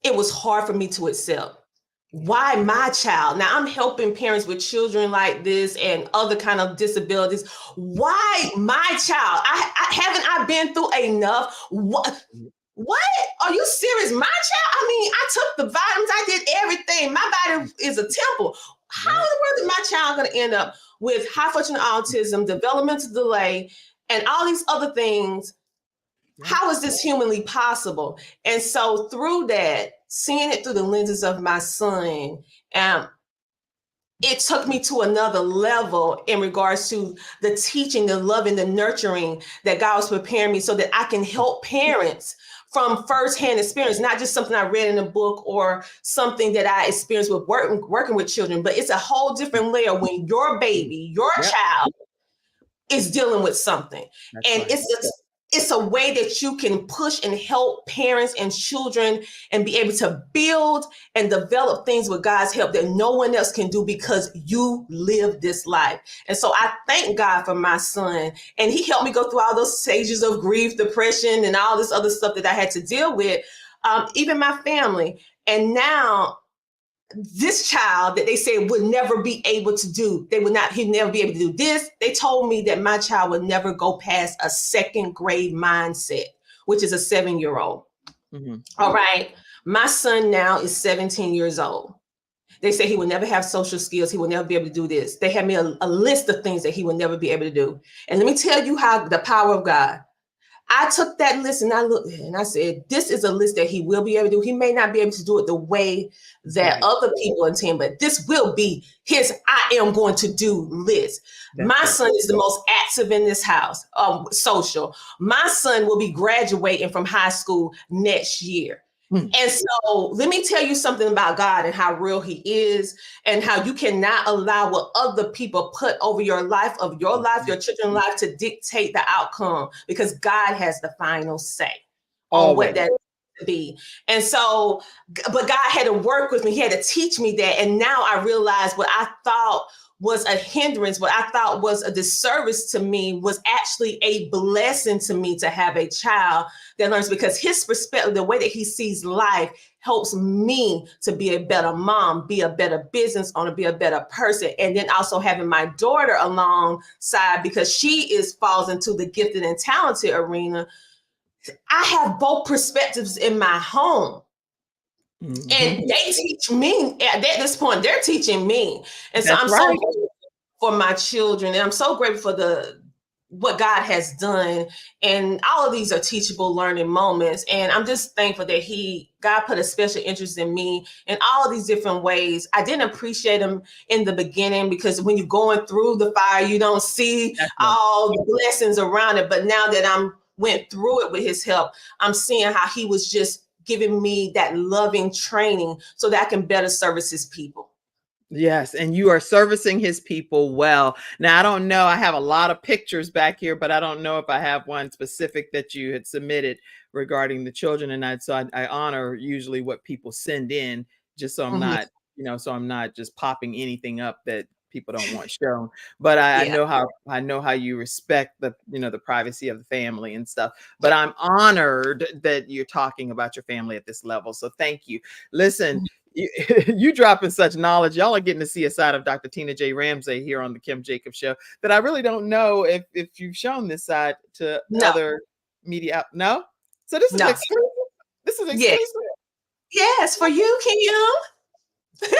it was hard for me to accept. Why my child? Now I'm helping parents with children like this and other kind of disabilities. Why my child? I been through enough? What? Are you serious? My child? I mean, I took the vitamins, I did everything. My body is a temple. How in the world is my child going to end up with high functioning autism, developmental delay, and all these other things? How is this humanly possible? And so through that, seeing it through the lenses of my son, it took me to another level in regards to the teaching, the loving, the nurturing that God was preparing me so that I can help parents from firsthand experience, not just something I read in a book or something that I experienced with working with children, but it's a whole different layer when your baby, your child is dealing with something. It's a way that you can push and help parents and children and be able to build and develop things with God's help that no one else can do because you live this life. And so I thank God for my son. And he helped me go through all those stages of grief, depression, and all this other stuff that I had to deal with, even my family. And now this child that they said would never be able to do, he'd never be able to do this. They told me that my child would never go past a second grade mindset, which is a 7-year-old. All right. My son now is 17 years old. They say he will never have social skills. He will never be able to do this. They had me a list of things that he will never be able to do. And let me tell you how the power of God. I took that list and I looked and I said, this is a list that he will be able to do. He may not be able to do it the way that other people intend, but this will be his I am going to do list. My son is the most active in this house, social. My son will be graduating from high school next year. And so let me tell you something about God and how real he is and how you cannot allow what other people put over your life, your children's life, to dictate the outcome, because God has the final say on what that to be. And so, but God had to work with me. He had to teach me that. And now I realize what I thought was a hindrance, what I thought was a disservice to me, was actually a blessing to me to have a child that learns, because his perspective, the way that he sees life, helps me to be a better mom, be a better business owner, be a better person. And then also having my daughter alongside, because she falls into the gifted and talented arena. I have both perspectives in my home. And they teach me at this point, they're teaching me. And so That's I'm right. so grateful for my children. And I'm so grateful for what God has done. And all of these are teachable learning moments. And I'm just thankful that God put a special interest in me in all of these different ways. I didn't appreciate him in the beginning because when you're going through the fire, you don't see all the blessings around it. But now that I'm went through it with his help, I'm seeing how he was just giving me that loving training so that I can better service his people. Yes, and you are servicing his people well. Now, I don't know. I have a lot of pictures back here, but I don't know if I have one specific that you had submitted regarding the children. And I honor usually what people send in, just so I'm not, so I'm not just popping anything up that people don't want shown. But I know how you respect the privacy of the family and stuff. But I'm honored that you're talking about your family at this level. So thank you. Listen. You dropping such knowledge. Y'all are getting to see a side of Dr. Tina J. Ramsay here on the Kim Jacobs Show that I really don't know if you've shown this side to other media. No? So this is exclusive? This is exclusive? Yes, for you, Kim.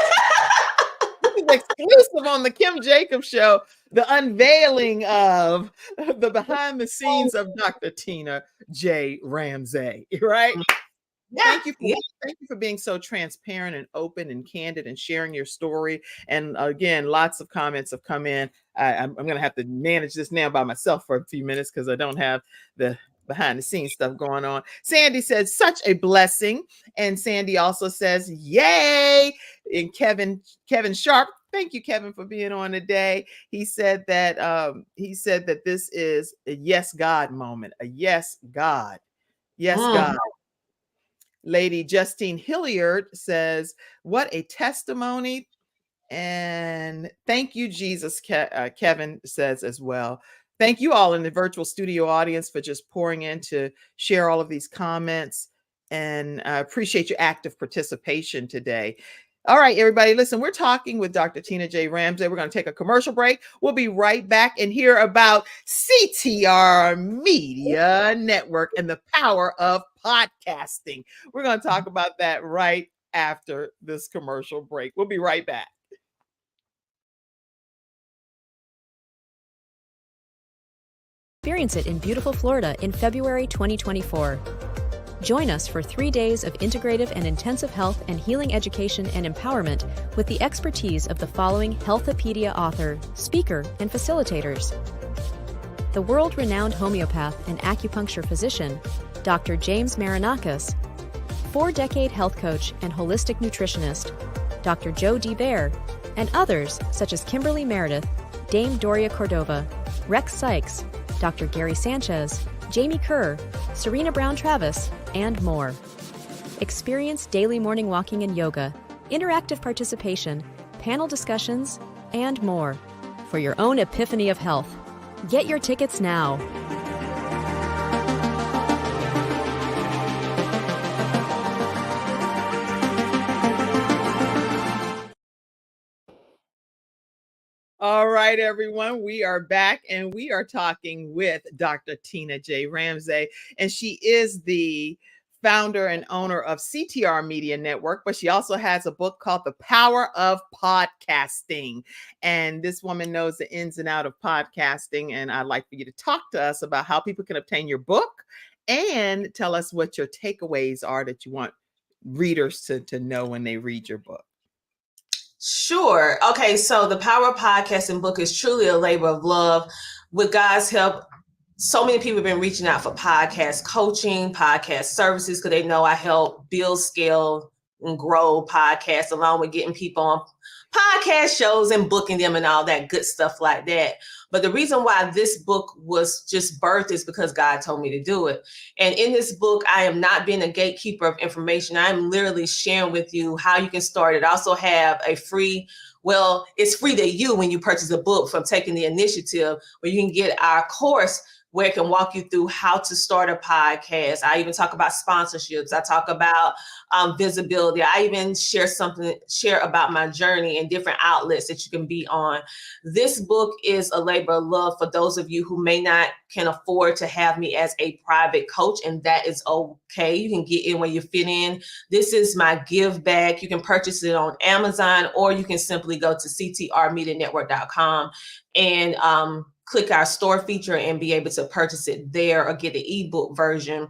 This is exclusive on the Kim Jacobs Show, the unveiling of the behind the scenes of Dr. Tina J. Ramsay, right? Thank you for being so transparent and open and candid and sharing your story. And again, lots of comments have come in. I'm going to have to manage this now by myself for a few minutes because I don't have the behind the scenes stuff going on. Sandy says, such a blessing. And Sandy also says, yay. And Kevin Sharp, thank you, Kevin, for being on today. He said that this is a yes, God moment. A yes, God. Yes, God. Lady Justine Hilliard says, what a testimony. And thank you, Jesus, Kevin says as well. Thank you all in the virtual studio audience for just pouring in to share all of these comments. And I appreciate your active participation today. All right, everybody, listen, we're talking with Dr. Tina J. Ramsay. We're going to take a commercial break. We'll be right back and hear about CTR Media Network and the power of podcasting. We're going to talk about that right after this commercial break. We'll be right back. Experience it in beautiful Florida in February 2024. Join us for 3 days of integrative and intensive health and healing education and empowerment with the expertise of the following Healthopedia author, speaker, and facilitators. The world-renowned homeopath and acupuncture physician, Dr. James Marinakis, 4-decade health coach and holistic nutritionist, Dr. Joe D. Bear, and others such as Kimberly Meredith, Dame Doria Cordova, Rex Sykes, Dr. Gary Sanchez, Jamie Kerr, Serena Brown-Travis, and more. Experience daily morning walking and yoga, interactive participation, panel discussions, and more for your own epiphany of health. Get your tickets now. All right, everyone, we are back and we are talking with Dr. Tina J. Ramsay, and she is the founder and owner of CTR Media Network, but she also has a book called The Power of Podcasting. And this woman knows the ins and out of podcasting, and I'd like for you to talk to us about how people can obtain your book and tell us what your takeaways are that you want readers to know when they read your book. Sure. Okay, so the Power of Podcasting book is truly a labor of love. With God's help, so many people have been reaching out for podcast coaching, podcast services, because they know I help build, scale, and grow podcasts, along with getting people on podcast shows and booking them and all that good stuff like that. But the reason why this book was just birthed is because God told me to do it. And in this book, I am not being a gatekeeper of information. I'm literally sharing with you how you can start it. I also have a free, well, it's free to you when you purchase a book from Taking the Initiative, where you can get our course where it can walk you through how to start a podcast. I even talk about sponsorships. I talk about visibility. I even share about my journey and different outlets that you can be on. This book is a labor of love for those of you who can afford to have me as a private coach, and that is okay. You can get in where you fit in. This is my give back. You can purchase it on Amazon, or you can simply go to ctrmedianetwork.com and click our store feature and be able to purchase it there, or get the ebook version,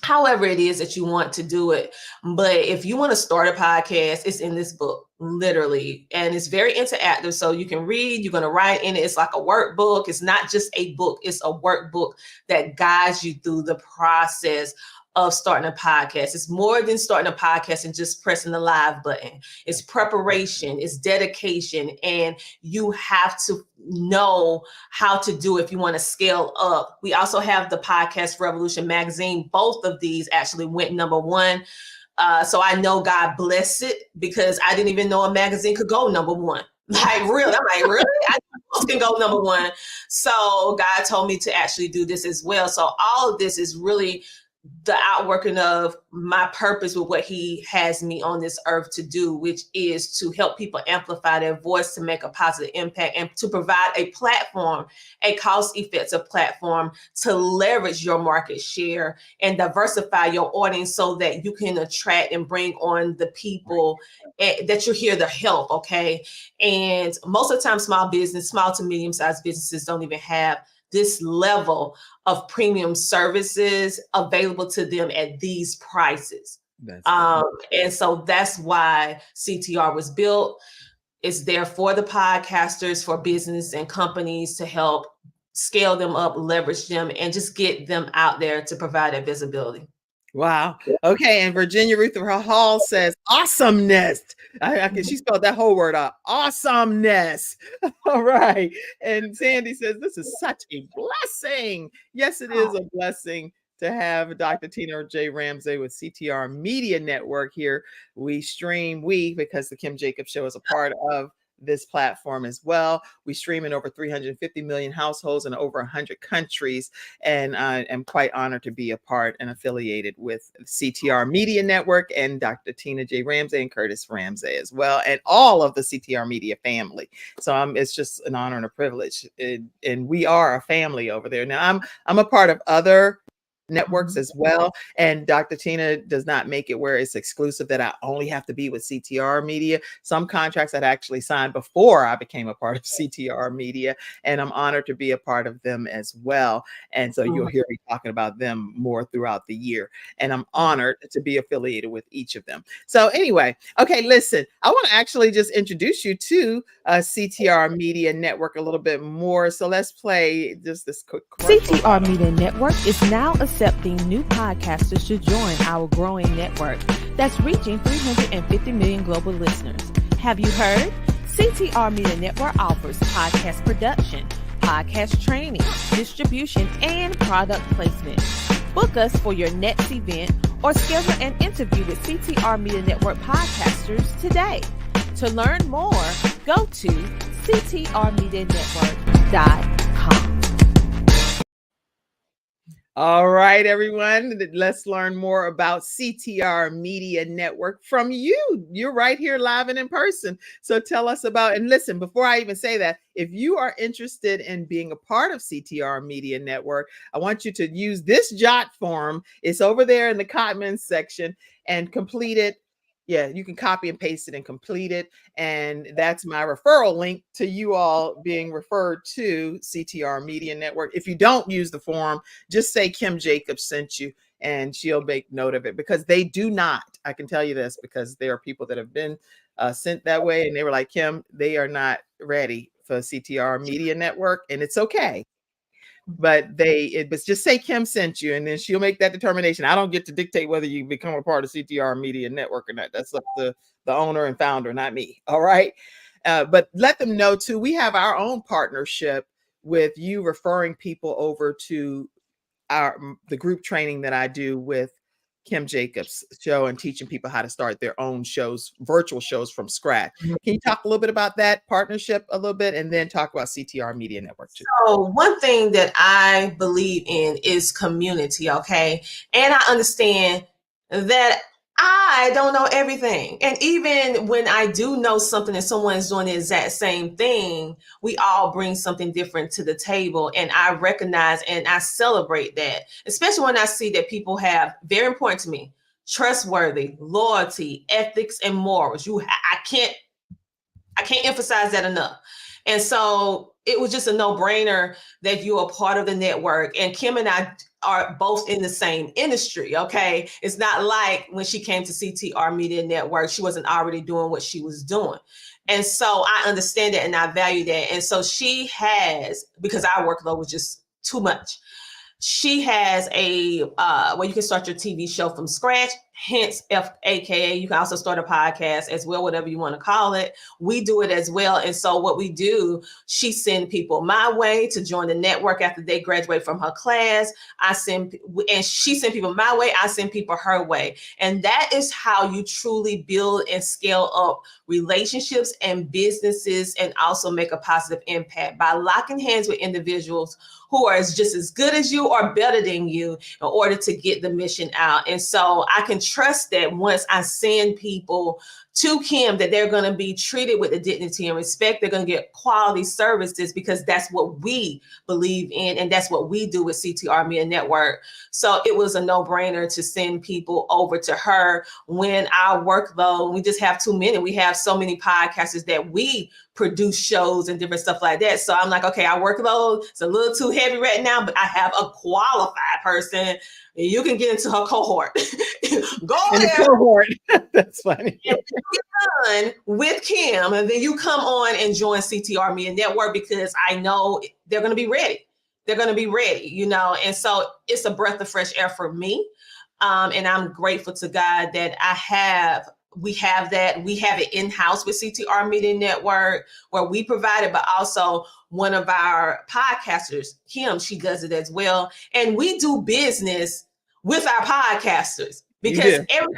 however it is that you want to do it. But if you want to start a podcast, it's in this book, literally. And it's very interactive. So you can read, you're going to write in it. It's like a workbook. It's not just a book. It's a workbook that guides you through the process of starting a podcast. It's more than starting a podcast and just pressing the live button. It's preparation, it's dedication, and you have to know how to do it if you want to scale up. We also have the Podcast Revolution magazine. Both of these actually went #1. So I know God bless it, because I didn't even know a magazine could go #1. Like, really? I'm like, really? I can go #1. So God told me to actually do this as well. So all of this is really the outworking of my purpose with what he has me on this earth to do, which is to help people amplify their voice, to make a positive impact, and to provide a platform, a cost-effective platform to leverage your market share and diversify your audience so that you can attract and bring on the people that you're here to help, okay? And most of the time, small to medium-sized businesses don't even have this level of premium services available to them at these prices. And so that's why CTR was built. It's there for the podcasters, for business and companies to help scale them up, leverage them, and just get them out there to provide that visibility. Wow. Okay. And Virginia Ruth Hall says, awesomeness. She spelled that whole word out. Awesomeness. All right. And Sandy says, this is such a blessing. Yes, it is a blessing to have Dr. Tina J. Ramsay with CTR Media Network here. Because the Kim Jacobs Show is a part of this platform as well. We stream in over 350 million households in over 100 countries. And I am quite honored to be a part and affiliated with CTR Media Network and Dr. Tina J. Ramsay and Curtis Ramsay as well, and all of the CTR Media family. So it's just an honor and a privilege. And we are a family over there. Now I'm a part of other networks as well. And Dr. Tina does not make it where it's exclusive that I only have to be with CTR Media. Some contracts I'd actually signed before I became a part of CTR Media, and I'm honored to be a part of them as well. And so you'll hear me talking about them more throughout the year. And I'm honored to be affiliated with each of them. So anyway, okay, listen, I want to actually just introduce you to CTR Media Network a little bit more. So let's play just this quick commercial. CTR Media Network is now accepting new podcasters to join our growing network that's reaching 350 million global listeners. Have you heard? CTR Media Network offers podcast production, podcast training, distribution, and product placement. Book us for your next event or schedule an interview with CTR Media Network podcasters today. To learn more, go to ctrmedianetwork.com. All right, everyone, let's learn more about CTR Media Network from you. You're right here live and in person. So tell us about, and listen, before I even say that, if you are interested in being a part of CTR Media Network, I want you to use this jot form. It's over there in the comments section and complete it. Yeah, you can copy and paste it and complete it. And that's my referral link to you all being referred to CTR Media Network. If you don't use the form, just say Kim Jacobs sent you and she'll make note of it, because they do not. I can tell you this because there are people that have been sent that way and they were like, Kim, they are not ready for CTR Media Network, and it's okay. But just say Kim sent you, and then she'll make that determination. I don't get to dictate whether you become a part of CTR Media Network or not. That's up to the owner and founder, not me. All right. But let them know too, we have our own partnership with you referring people over to the group training that I do with Kim Jacobs show and teaching people how to start their own shows, virtual shows from scratch. Can you talk a little bit about that partnership a little bit, and then talk about CTR Media Network too? So one thing that I believe in is community, okay? And I understand that I don't know everything. And even when I do know something and someone is doing the exact same thing, we all bring something different to the table. And I recognize and I celebrate that, especially when I see that people have, very important to me, trustworthy, loyalty, ethics, and morals. I can't emphasize that enough. And so it was just a no-brainer that you're a part of the network. And Kim and I are both in the same industry, okay? It's not like when she came to CTR Media Network, she wasn't already doing what she was doing. And so I understand that and I value that. And so she has, because our workload was just too much, she has a where you can start your TV show from scratch, hence AKA you can also start a podcast as well, whatever you want to call it. We do it as well. And so what we do, she send people my way to join the network after they graduate from her class. And she send people my way, I send people her way. And that is how you truly build and scale up relationships and businesses, and also make a positive impact by locking hands with individuals who are just as good as you or better than you in order to get the mission out. And so I can trust that once I send people to Kim, that they're going to be treated with the dignity and respect. They're going to get quality services, because that's what we believe in. And that's what we do with CTR Media Network. So it was a no-brainer to send people over to her when our workload, we just have too many. We have so many podcasters that we produce shows and different stuff like that. So I'm like, okay, our workload is a little too heavy right now, but I have a qualified person. You can get into her cohort. Go in there. the cohort. That's funny. And you're done with Kim, and then you come on and join CTR Media Network, because I know they're going to be ready. They're going to be ready, you know. And so it's a breath of fresh air for me. And I'm grateful to God that we have it in-house with CTR Media Network, where we provide it, but also one of our podcasters, Kim, she does it as well. And we do business with our podcasters, because everybody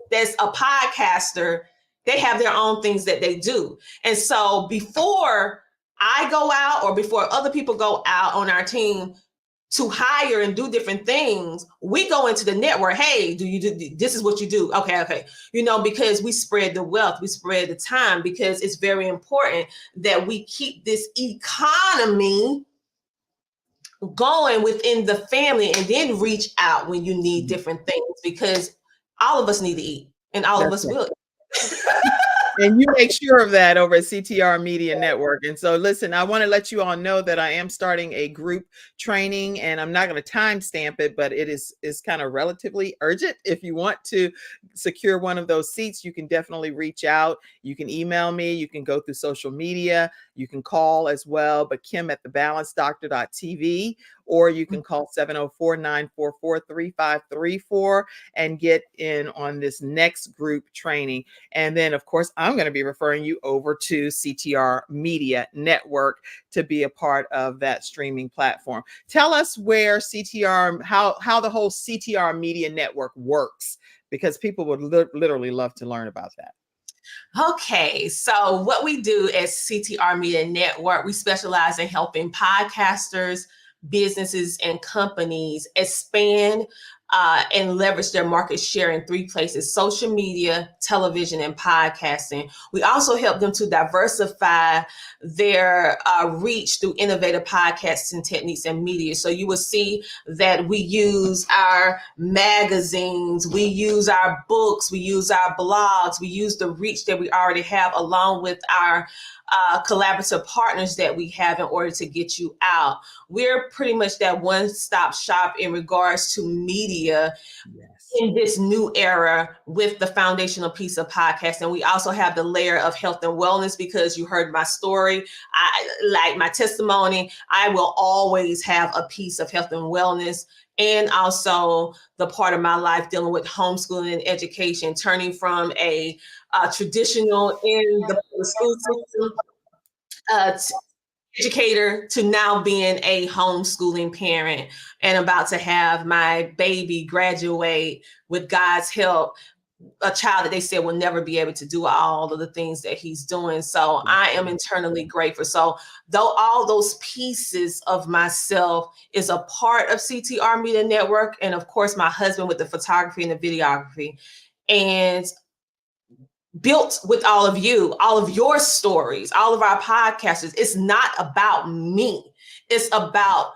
that's a podcaster, they have their own things that they do. And so before I go out, or before other people go out on our team to hire and do different things, we go into the network. Hey, do you do this? Is what you do? Okay. You know, because we spread the wealth, we spread the time, because it's very important that we keep this economy going within the family, and then reach out when you need different things, because all of us need to eat, and all of us will eat. And you make sure of that over at CTR Media Network. And so, listen, I want to let you all know that I am starting a group training, and I'm not going to timestamp it, but it is kind of relatively urgent. If you want to secure one of those seats, you can definitely reach out. You can email me. You can go through social media. You can call as well, but Kim at thebalancedoctor.tv, or you can call 704-944-3534 and get in on this next group training. And then, of course, I'm going to be referring you over to CTR Media Network to be a part of that streaming platform. Tell us where CTR, how the whole CTR Media Network works, because people would literally love to learn about that. Okay, so what we do at CTR Media Network, we specialize in helping podcasters, businesses, and companies expand and leverage their market share in 3 places: social media, television, and podcasting. We also help them to diversify their reach through innovative podcasting techniques and media. So you will see that we use our magazines, we use our books, we use our blogs, we use the reach that we already have, along with our collaborative partners that we have, in order to get you out. We're pretty much that one-stop shop in regards to media in this new era, with the foundational piece of podcasting. We also have the layer of health and wellness, because you heard my story, like my testimony. I will always have a piece of health and wellness, and also the part of my life dealing with homeschooling and education, turning from a traditional in the school system educator to now being a homeschooling parent and about to have my baby graduate with God's help, a child that they said will never be able to do all of the things that he's doing. So I am internally grateful. So though all those pieces of myself is a part of CTR Media Network, and of course my husband with the photography and the videography, and built with all of you, all of your stories, all of our podcasters, it's not about me. It's about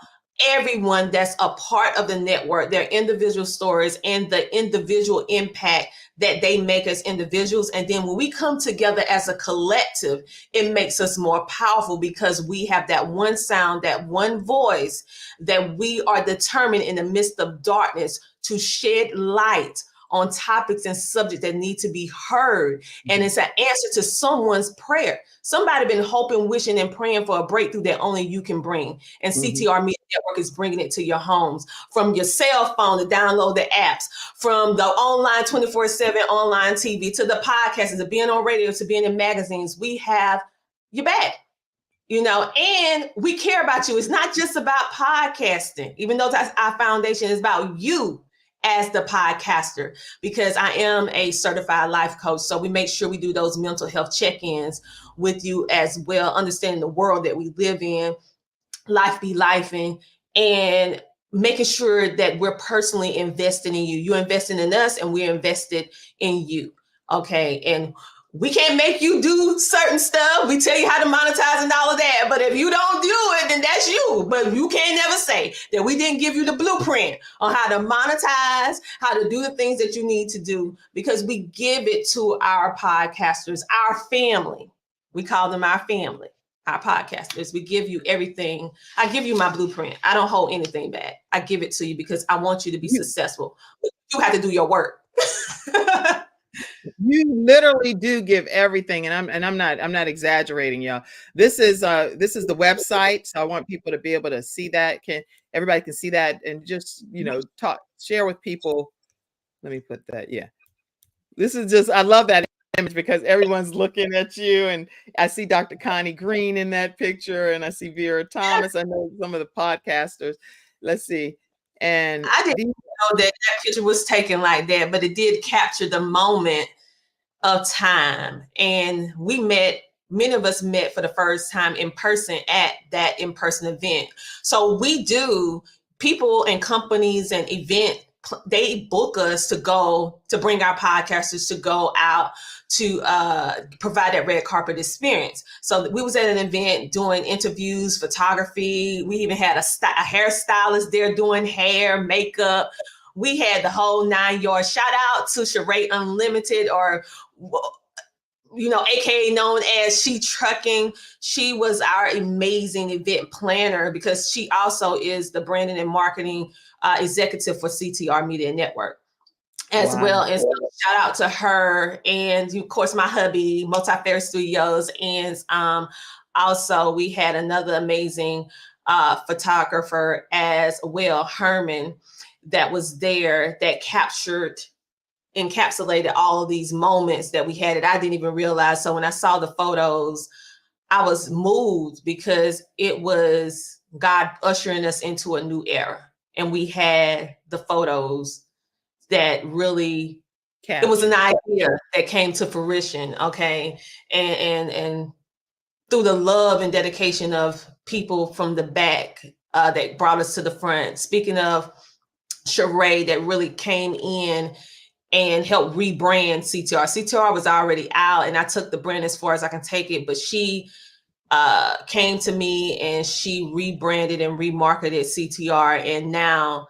everyone that's a part of the network, their individual stories and the individual impact that they make as individuals. And then when we come together as a collective, it makes us more powerful because we have that one sound, that one voice, that we are determined in the midst of darkness to shed light on topics and subjects that need to be heard. And it's an answer to someone's prayer. Somebody been hoping, wishing, and praying for a breakthrough that only you can bring. And CTR Media Network is bringing it to your homes, from your cell phone to download the apps, from the online 24/7 online TV to the podcasts, to being on radio, to being in magazines. We have your back. And we care about you. It's not just about podcasting, even though that's our foundation, is about you as the podcaster, because I am a certified life coach. So we make sure we do those mental health check-ins with you as well, understanding the world that we live in, life be lifing, and making sure that we're personally investing in you. You're investing in us and we're invested in you. Okay. And we can't make you do certain stuff. We tell you how to monetize and all of that. But if you don't do it, then that's you. But you can't never say that we didn't give you the blueprint on how to monetize, how to do the things that you need to do, because we give it to our podcasters, our family. We call them our family, our podcasters. We give you everything. I give you my blueprint. I don't hold anything back. I give it to you because I want you to be successful. But you have to do your work. You literally do give everything, and I'm not exaggerating, y'all. This is the website, so I want people to be able to see that. Everybody can see that, and just share with people. Let me put that. Yeah, this is just, I love that image because everyone's looking at you, and I see Dr. Connie Green in that picture, and I see Vera Thomas. I know some of the podcasters. Let's see. And I didn't know that picture was taken like that, but it did capture the moment of time. And many of us met for the first time in person at that in-person event. So people and companies and events, they book us to bring our podcasters to go out to provide that red carpet experience. So we was at an event doing interviews, photography. We even had a hairstylist there doing hair, makeup. We had the whole 9 yards. Shout out to Sheree Unlimited, or AKA known as She Trucking. She was our amazing event planner because she also is the branding and marketing executive for CTR Media Network as well. And so shout out to her, and of course my hubby, Multifair Studios, and also we had another amazing photographer as well, Herman, that was there, that encapsulated all of these moments that we had that I didn't even realize. So when I saw the photos, I was moved because it was God ushering us into a new era. And we had the photos that really, it was an idea that came to fruition. Okay. And through the love and dedication of people from the back that brought us to the front. Speaking of Sheree, that really came in and helped rebrand CTR. CTR was already out, and I took the brand as far as I can take it, but she came to me and she rebranded and remarketed CTR. And now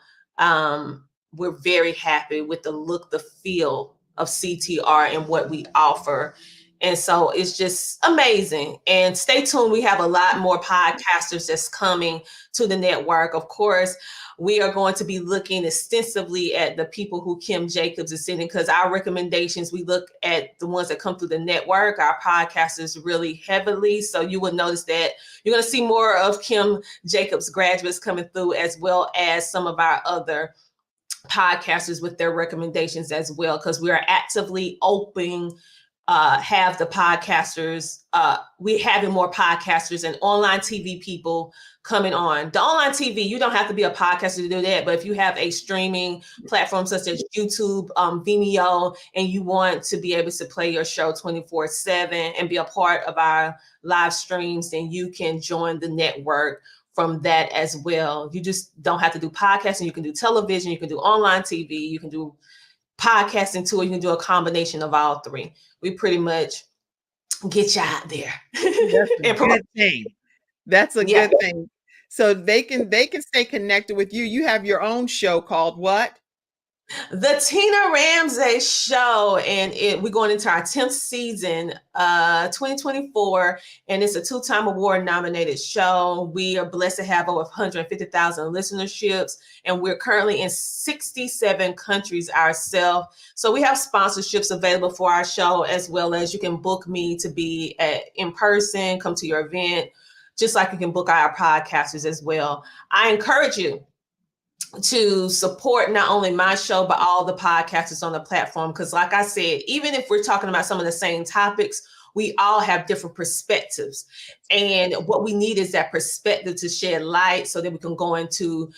we're very happy with the look, the feel of CTR and what we offer. And so it's just amazing. And stay tuned. We have a lot more podcasters that's coming to the network. Of course, we are going to be looking extensively at the people who Kim Jacobs is sending, because our recommendations, we look at the ones that come through the network, our podcasters really heavily. So you will notice that you're going to see more of Kim Jacobs graduates coming through, as well as some of our other podcasters with their recommendations as well, because we are actively have the podcasters, we having more podcasters and online TV people coming on. The online TV, you don't have to be a podcaster to do that, but if you have a streaming platform such as YouTube, Vimeo, and you want to be able to play your show 24/7 and be a part of our live streams, then you can join the network from that as well. You just don't have to do podcasting. You can do television, you can do online TV, you can do podcasting too, or you can do a combination of all three. We pretty much get you out there. That's a good thing. That's a Yeah. good thing. So they can stay connected with you. You have your own show called what? The Tina Ramsay Show, and we're going into our 10th season, 2024, and it's a 2-time award nominated show. We are blessed to have over 150,000 listenerships, and we're currently in 67 countries ourselves. So we have sponsorships available for our show, as well as you can book me to be in person, come to your event, just like you can book our podcasters as well. I encourage you to support not only my show, but all the podcasters on the platform. Because like I said, even if we're talking about some of the same topics, we all have different perspectives. And what we need is that perspective to shed light so that we can go into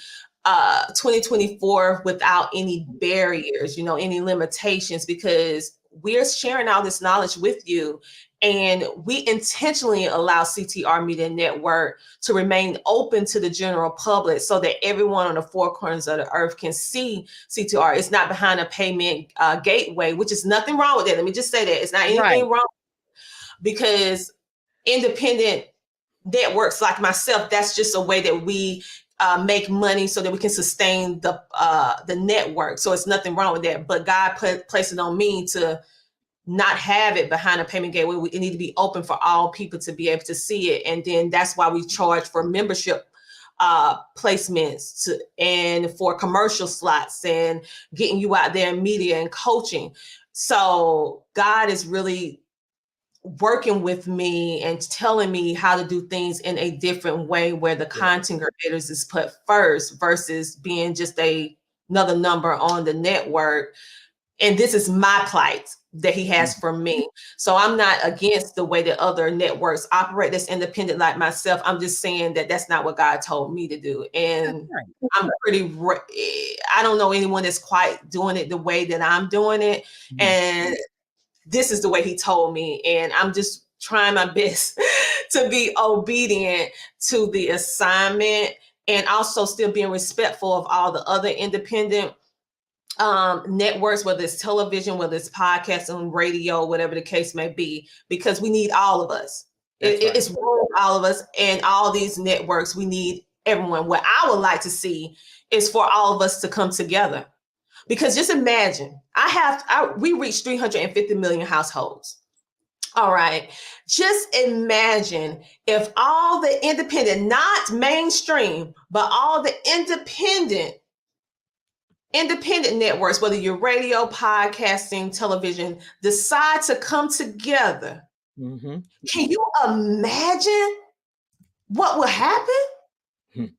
2024 without any barriers, any limitations, because we're sharing all this knowledge with you. And we intentionally allow CTR Media Network to remain open to the general public so that everyone on the four corners of the earth can see CTR. It's not behind a payment gateway, which is nothing wrong with it. Let me just say that. It's not anything wrong, because independent networks like myself, that's just a way that we make money so that we can sustain the network. So it's nothing wrong with that. But God placed it on me to not have it behind a payment gateway. It need to be open for all people to be able to see it. And then that's why we charge for membership placements and for commercial slots and getting you out there in media and coaching. So God is really working with me and telling me how to do things in a different way, where the content creators is put first versus being just another number on the network. And this is my plight that he has for me. So I'm not against the way that other networks operate that's independent like myself. I'm just saying that that's not what God told me to do. And I'm I don't know anyone that's quite doing it the way that I'm doing it. And this is the way he told me. And I'm just trying my best to be obedient to the assignment, and also still being respectful of all the other independent networks, whether it's television, whether it's podcasting, radio, whatever the case may be, because we need all of us. It's all of us, and all these networks, we need everyone. What I would like to see is for all of us to come together, because just imagine, we reach 350 million households. All right. Just imagine if all the independent, not mainstream, but all the independent networks, whether you're radio, podcasting, television, decide to come together. Can you imagine what will happen?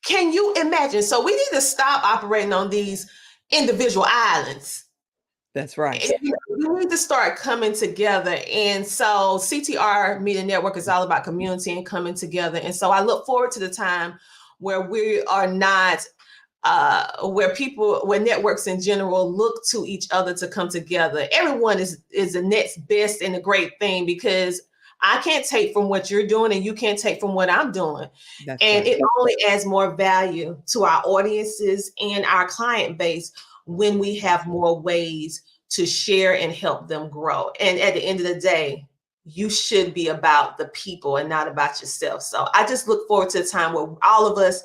Can you imagine? So we need to stop operating on these individual islands. That's right. We need to start coming together. And so CTR Media Network is all about community and coming together. And so I look forward to the time where we are not where networks in general look to each other to come together. Everyone is the next best and a great thing, because I can't take from what you're doing and you can't take from what I'm doing. It only adds more value to our audiences and our client base when we have more ways to share and help them grow. And at the end of the day, you should be about the people and not about yourself. So I just look forward to a time where all of us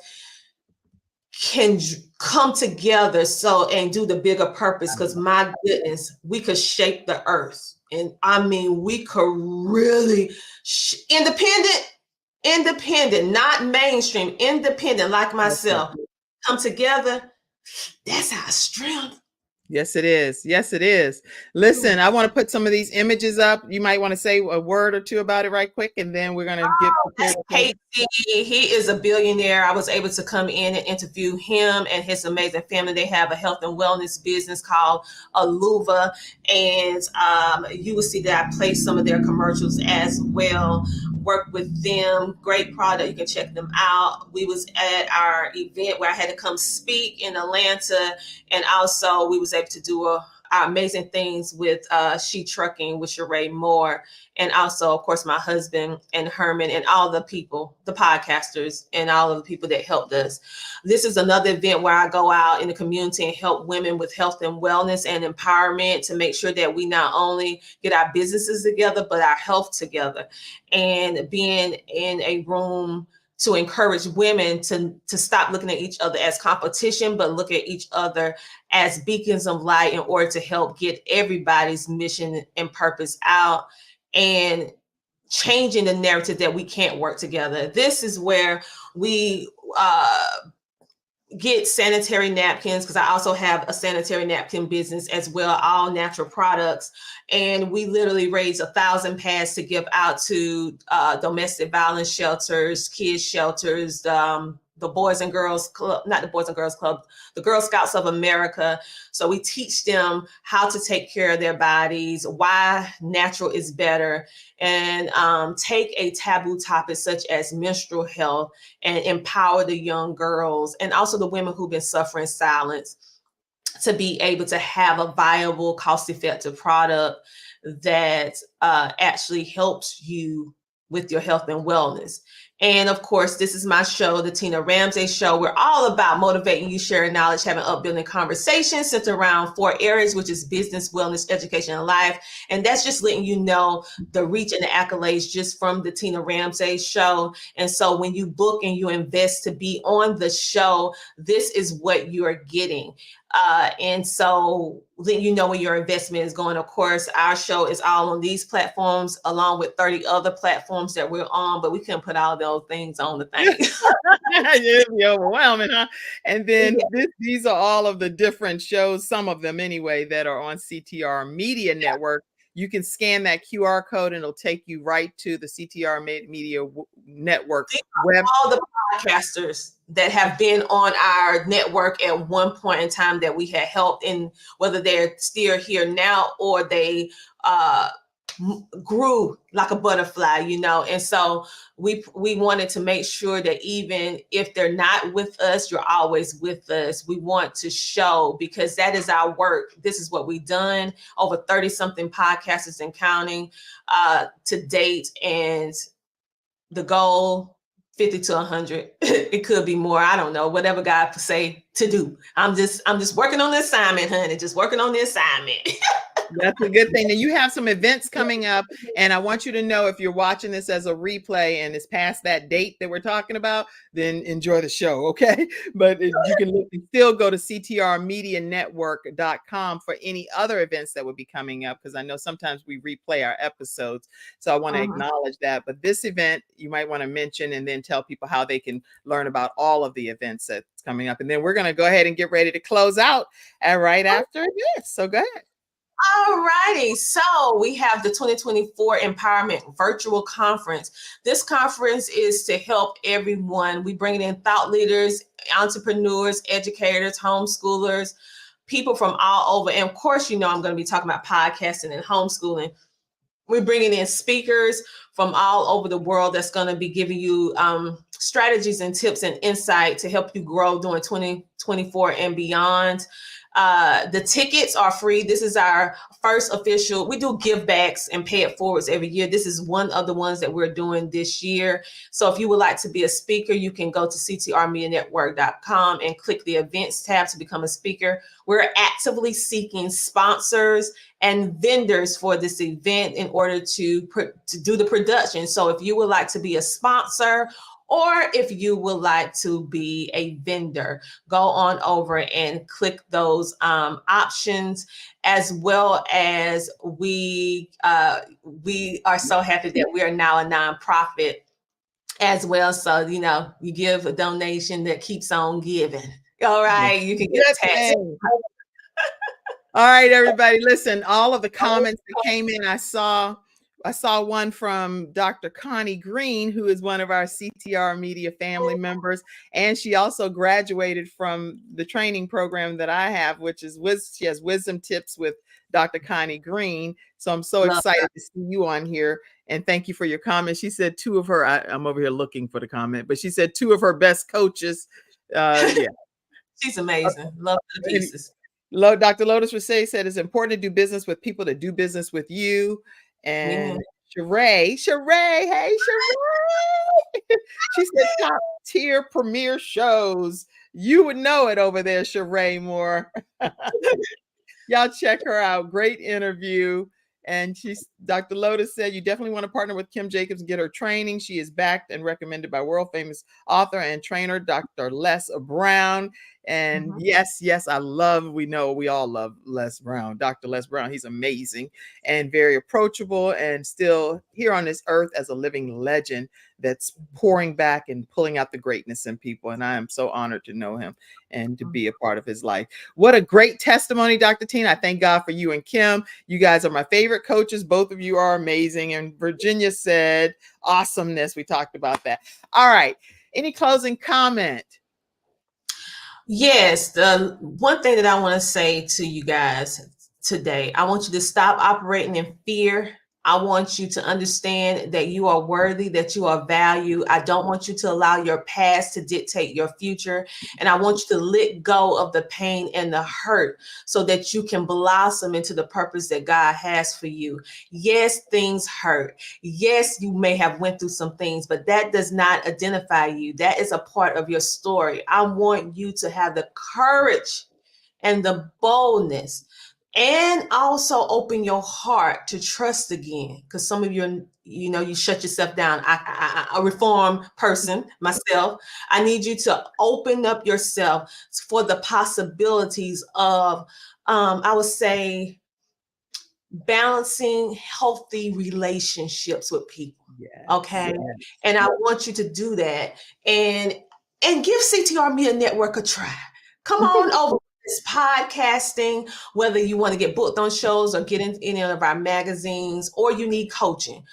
can come together and do the bigger purpose, because my goodness, we could shape the earth. And I mean, we could really independent, not mainstream, independent like myself, come together. That's our strength. Yes, it is. Yes, it is. Listen, I want to put some of these images up. You might want to say a word or two about it right quick, and then we're going to get prepared. Casey, he is a billionaire. I was able to come in and interview him and his amazing family. They have a health and wellness business called Aluva, and you will see that I play some of their commercials as well. Work with them, great product. You can check them out. We was at our event where I had to come speak in Atlanta, and also we was able to do our amazing things with She Trucking with Sheree Moore. And also, of course, my husband and Herman and all the people, the podcasters, and all of the people that helped us. This is another event where I go out in the community and help women with health and wellness and empowerment to make sure that we not only get our businesses together, but our health together. And being in a room to encourage women to stop looking at each other as competition, but look at each other as beacons of light in order to help get everybody's mission and purpose out, and changing the narrative that we can't work together. This is where we get sanitary napkins, because I also have a sanitary napkin business as well, all natural products. And we literally raised 1,000 pads to give out to domestic violence shelters, kids shelters, the Boys and Girls Club, not the Boys and Girls Club, the Girl Scouts of America. So we teach them how to take care of their bodies, why natural is better, and take a taboo topic such as menstrual health and empower the young girls and also the women who've been suffering silence to be able to have a viable, cost-effective product that actually helps you with your health and wellness. And of course, this is my show, the Tina Ramsay Show. We're all about motivating you, sharing knowledge, having upbuilding conversations centered around 4 areas, which is business, wellness, education, and life. And that's just letting you know the reach and the accolades just from the Tina Ramsay Show. And so when you book and you invest to be on the show, this is what you're getting. And so then you know where your investment is going. Of course, our show is all on these platforms, along with 30 other platforms that we're on, but we couldn't put all those things on the thing. It'd be overwhelming, huh? And then these are all of the different shows, some of them anyway, that are on CTR Media Network. You can scan that QR code and it'll take you right to the CTR Media Network web. All the podcasters that have been on our network at one point in time that we had helped, in whether they're still here now or they grew like a butterfly, you know. And so we wanted to make sure that even if they're not with us, you're always with us. We want to show, because that is our work. This is what we've done, over 30 something podcasters and counting to date. And the goal, 50 to 100. It could be more. I don't know. Whatever God say to do. I'm just working on the assignment, honey. Just working on the assignment. That's a good thing. And you have some events coming up, and I want you to know, if you're watching this as a replay and it's past that date that we're talking about, then enjoy the show, okay? But you can still go to ctrmedianetwork.com for any other events that would be coming up, because I know sometimes we replay our episodes. So I want to acknowledge that. But this event, you might want to mention and then tell people how they can learn about all of the events that's coming up. And then we're going to go ahead and get ready to close out right after this. So go ahead. All righty. So we have the 2024 Empowerment Virtual Conference. This conference is to help everyone. We bring in thought leaders, entrepreneurs, educators, homeschoolers, people from all over. And of course, you know, I'm going to be talking about podcasting and homeschooling. We're bringing in speakers from all over the world that's going to be giving you strategies and tips and insight to help you grow during 2024 and beyond. The tickets are free. This is our first official. We do give backs and pay it forwards every year. This is one of the ones that we're doing this year. So if you would like to be a speaker, you can go to ctrmedianetwork.com and click the events tab to become a speaker. We're actively seeking sponsors and vendors for this event in order to do the production. So if you would like to be a sponsor, or if you would like to be a vendor, go on over and click those options, as well as we are so happy that we are now a nonprofit as well. So, you know, you give a donation that keeps on giving. All right, you can get tax. All right, everybody. Listen, all of the comments that came in, I saw one from Dr. Connie Green, who is one of our CTR Media family members, and she also graduated from the training program that I have, which is she has wisdom tips with Dr. Connie Green. So I'm so excited to see you on here, and thank you for your comment. She said two of her, I'm over here looking for the comment, but she said two of her best coaches. Yeah. She's amazing. Love the pieces. Dr. Lotus Rasay said it's important to do business with people that do business with you. And Sheree, hey Sheree. She said top tier premier shows. You would know it over there, Sheree Moore. Y'all check her out. Great interview. And Dr. Lotus said, you definitely want to partner with Kim Jacobs and get her training. She is backed and recommended by world famous author and trainer, Dr. Les Brown. And yes, we all love Les Brown, Dr. Les Brown. He's amazing and very approachable and still here on this earth as a living legend that's pouring back and pulling out the greatness in people. And I am so honored to know him and to be a part of his life. What a great testimony, Dr. Tina. I thank God for you and Kim. You guys are my favorite coaches. Both of you are amazing. And Virginia said awesomeness. We talked about that. All right. Any closing comment? Yes. The one thing that I want to say to you guys today, I want you to stop operating in fear. I want you to understand that you are worthy, that you are valued. I don't want you to allow your past to dictate your future. And I want you to let go of the pain and the hurt so that you can blossom into the purpose that God has for you. Yes, things hurt. Yes, you may have went through some things, but that does not identify you. That is a part of your story. I want you to have the courage and the boldness, and also open your heart to trust again. Because some of you, you shut yourself down. I a reformed person myself. I need you to open up yourself for the possibilities of, I would say, balancing healthy relationships with people. Okay. And I want you to do that and give CTR Media Network a try. Come on over. This podcasting, whether you want to get booked on shows or get in any of our magazines, or you need coaching,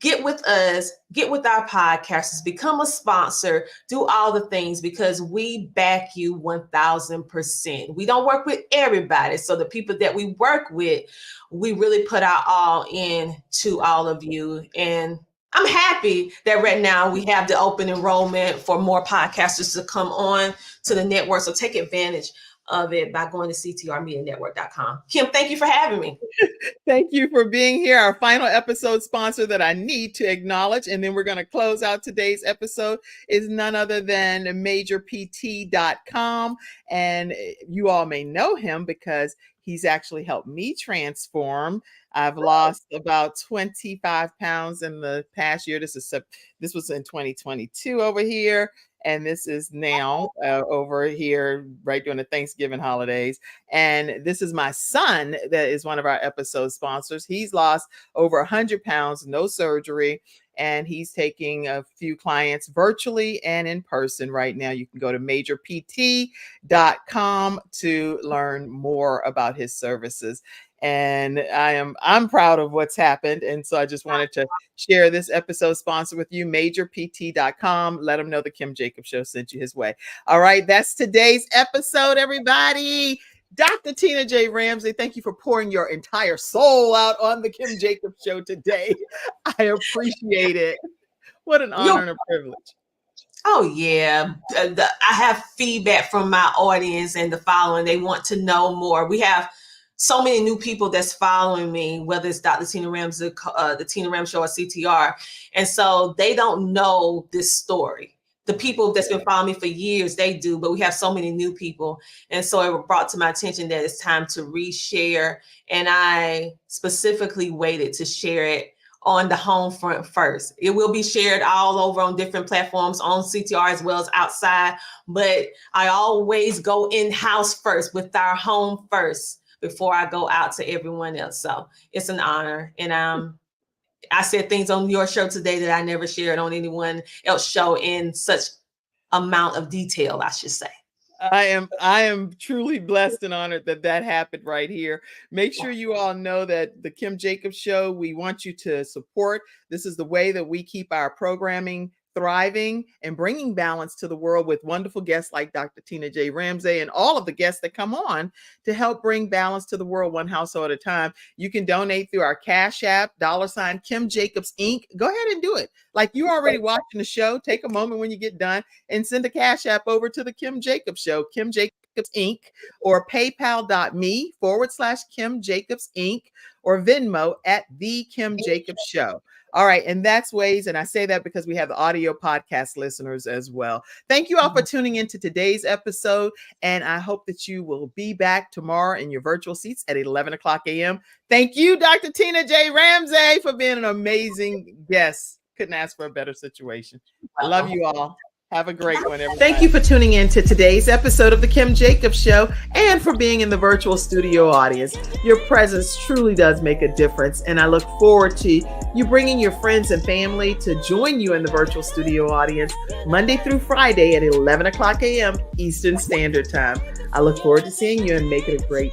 get with us, get with our podcasters, become a sponsor, do all the things, because we back you 1000%. We don't work with everybody. So the people that we work with, we really put our all in to all of you. And I'm happy that right now we have the open enrollment for more podcasters to come on to the network. So take advantage of it by going to ctrmedianetwork.com. Kim, thank you for having me. Thank you for being here. Our final episode sponsor that I need to acknowledge, and then we're going to close out today's episode, is none other than majorpt.com. And you all may know him because he's actually helped me transform. I've lost about 25 pounds in the past year. This was in 2022 over here. And this is now over here right during the Thanksgiving holidays. And this is my son that is one of our episode sponsors. He's lost over 100 pounds, no surgery. And he's taking a few clients virtually and in person right now. You can go to majorpt.com to learn more about his services. And I'm proud of what's happened. And so I just wanted to share this episode sponsor with you, majorpt.com. Let him know the Kim Jacobs Show sent you his way. All right, that's today's episode, everybody. Dr. Tina J. Ramsay, thank you for pouring your entire soul out on the Kim Jacobs Show today. I appreciate it. What an honor and a privilege. Oh, yeah. I have feedback from my audience and the following. They want to know more. We have so many new people that's following me, whether it's Dr. Tina Ramsay, the Tina Ramsay Show, or CTR. And so they don't know this story. The people that's been following me for years, they do, but we have so many new people. And so it brought to my attention that it's time to reshare. And I specifically waited to share it on the home front first. It will be shared all over on different platforms on CTR as well as outside. But I always go in-house first with our home first before I go out to everyone else. So it's an honor. And I said things on your show today that I never shared on anyone else's show in such amount of detail, I should say. I am truly blessed and honored that that happened right here. Make sure you all know that the Kim Jacobs Show, we want you to support. This is the way that we keep our programming thriving and bringing balance to the world with wonderful guests like Dr. Tina J. Ramsay and all of the guests that come on to help bring balance to the world one household at a time. You can donate through our Cash App, $ Kim Jacobs Inc. Go ahead and do it. Like you're already watching the show, take a moment when you get done and send a Cash App over to the Kim Jacobs Show, Kim Jacobs Inc., or paypal.me/Kim Jacobs Inc., or Venmo at The Kim Jacobs Show. All right. And that's ways. And I say that because we have the audio podcast listeners as well. Thank you all for tuning into today's episode. And I hope that you will be back tomorrow in your virtual seats at 11 o'clock a.m. Thank you, Dr. Tina J. Ramsay, for being an amazing guest. Couldn't ask for a better situation. I love you all. Have a great one, everybody. Thank you for tuning in to today's episode of The Kim Jacobs Show and for being in the virtual studio audience. Your presence truly does make a difference, and I look forward to you bringing your friends and family to join you in the virtual studio audience Monday through Friday at 11 o'clock a.m. Eastern Standard Time. I look forward to seeing you and make it a great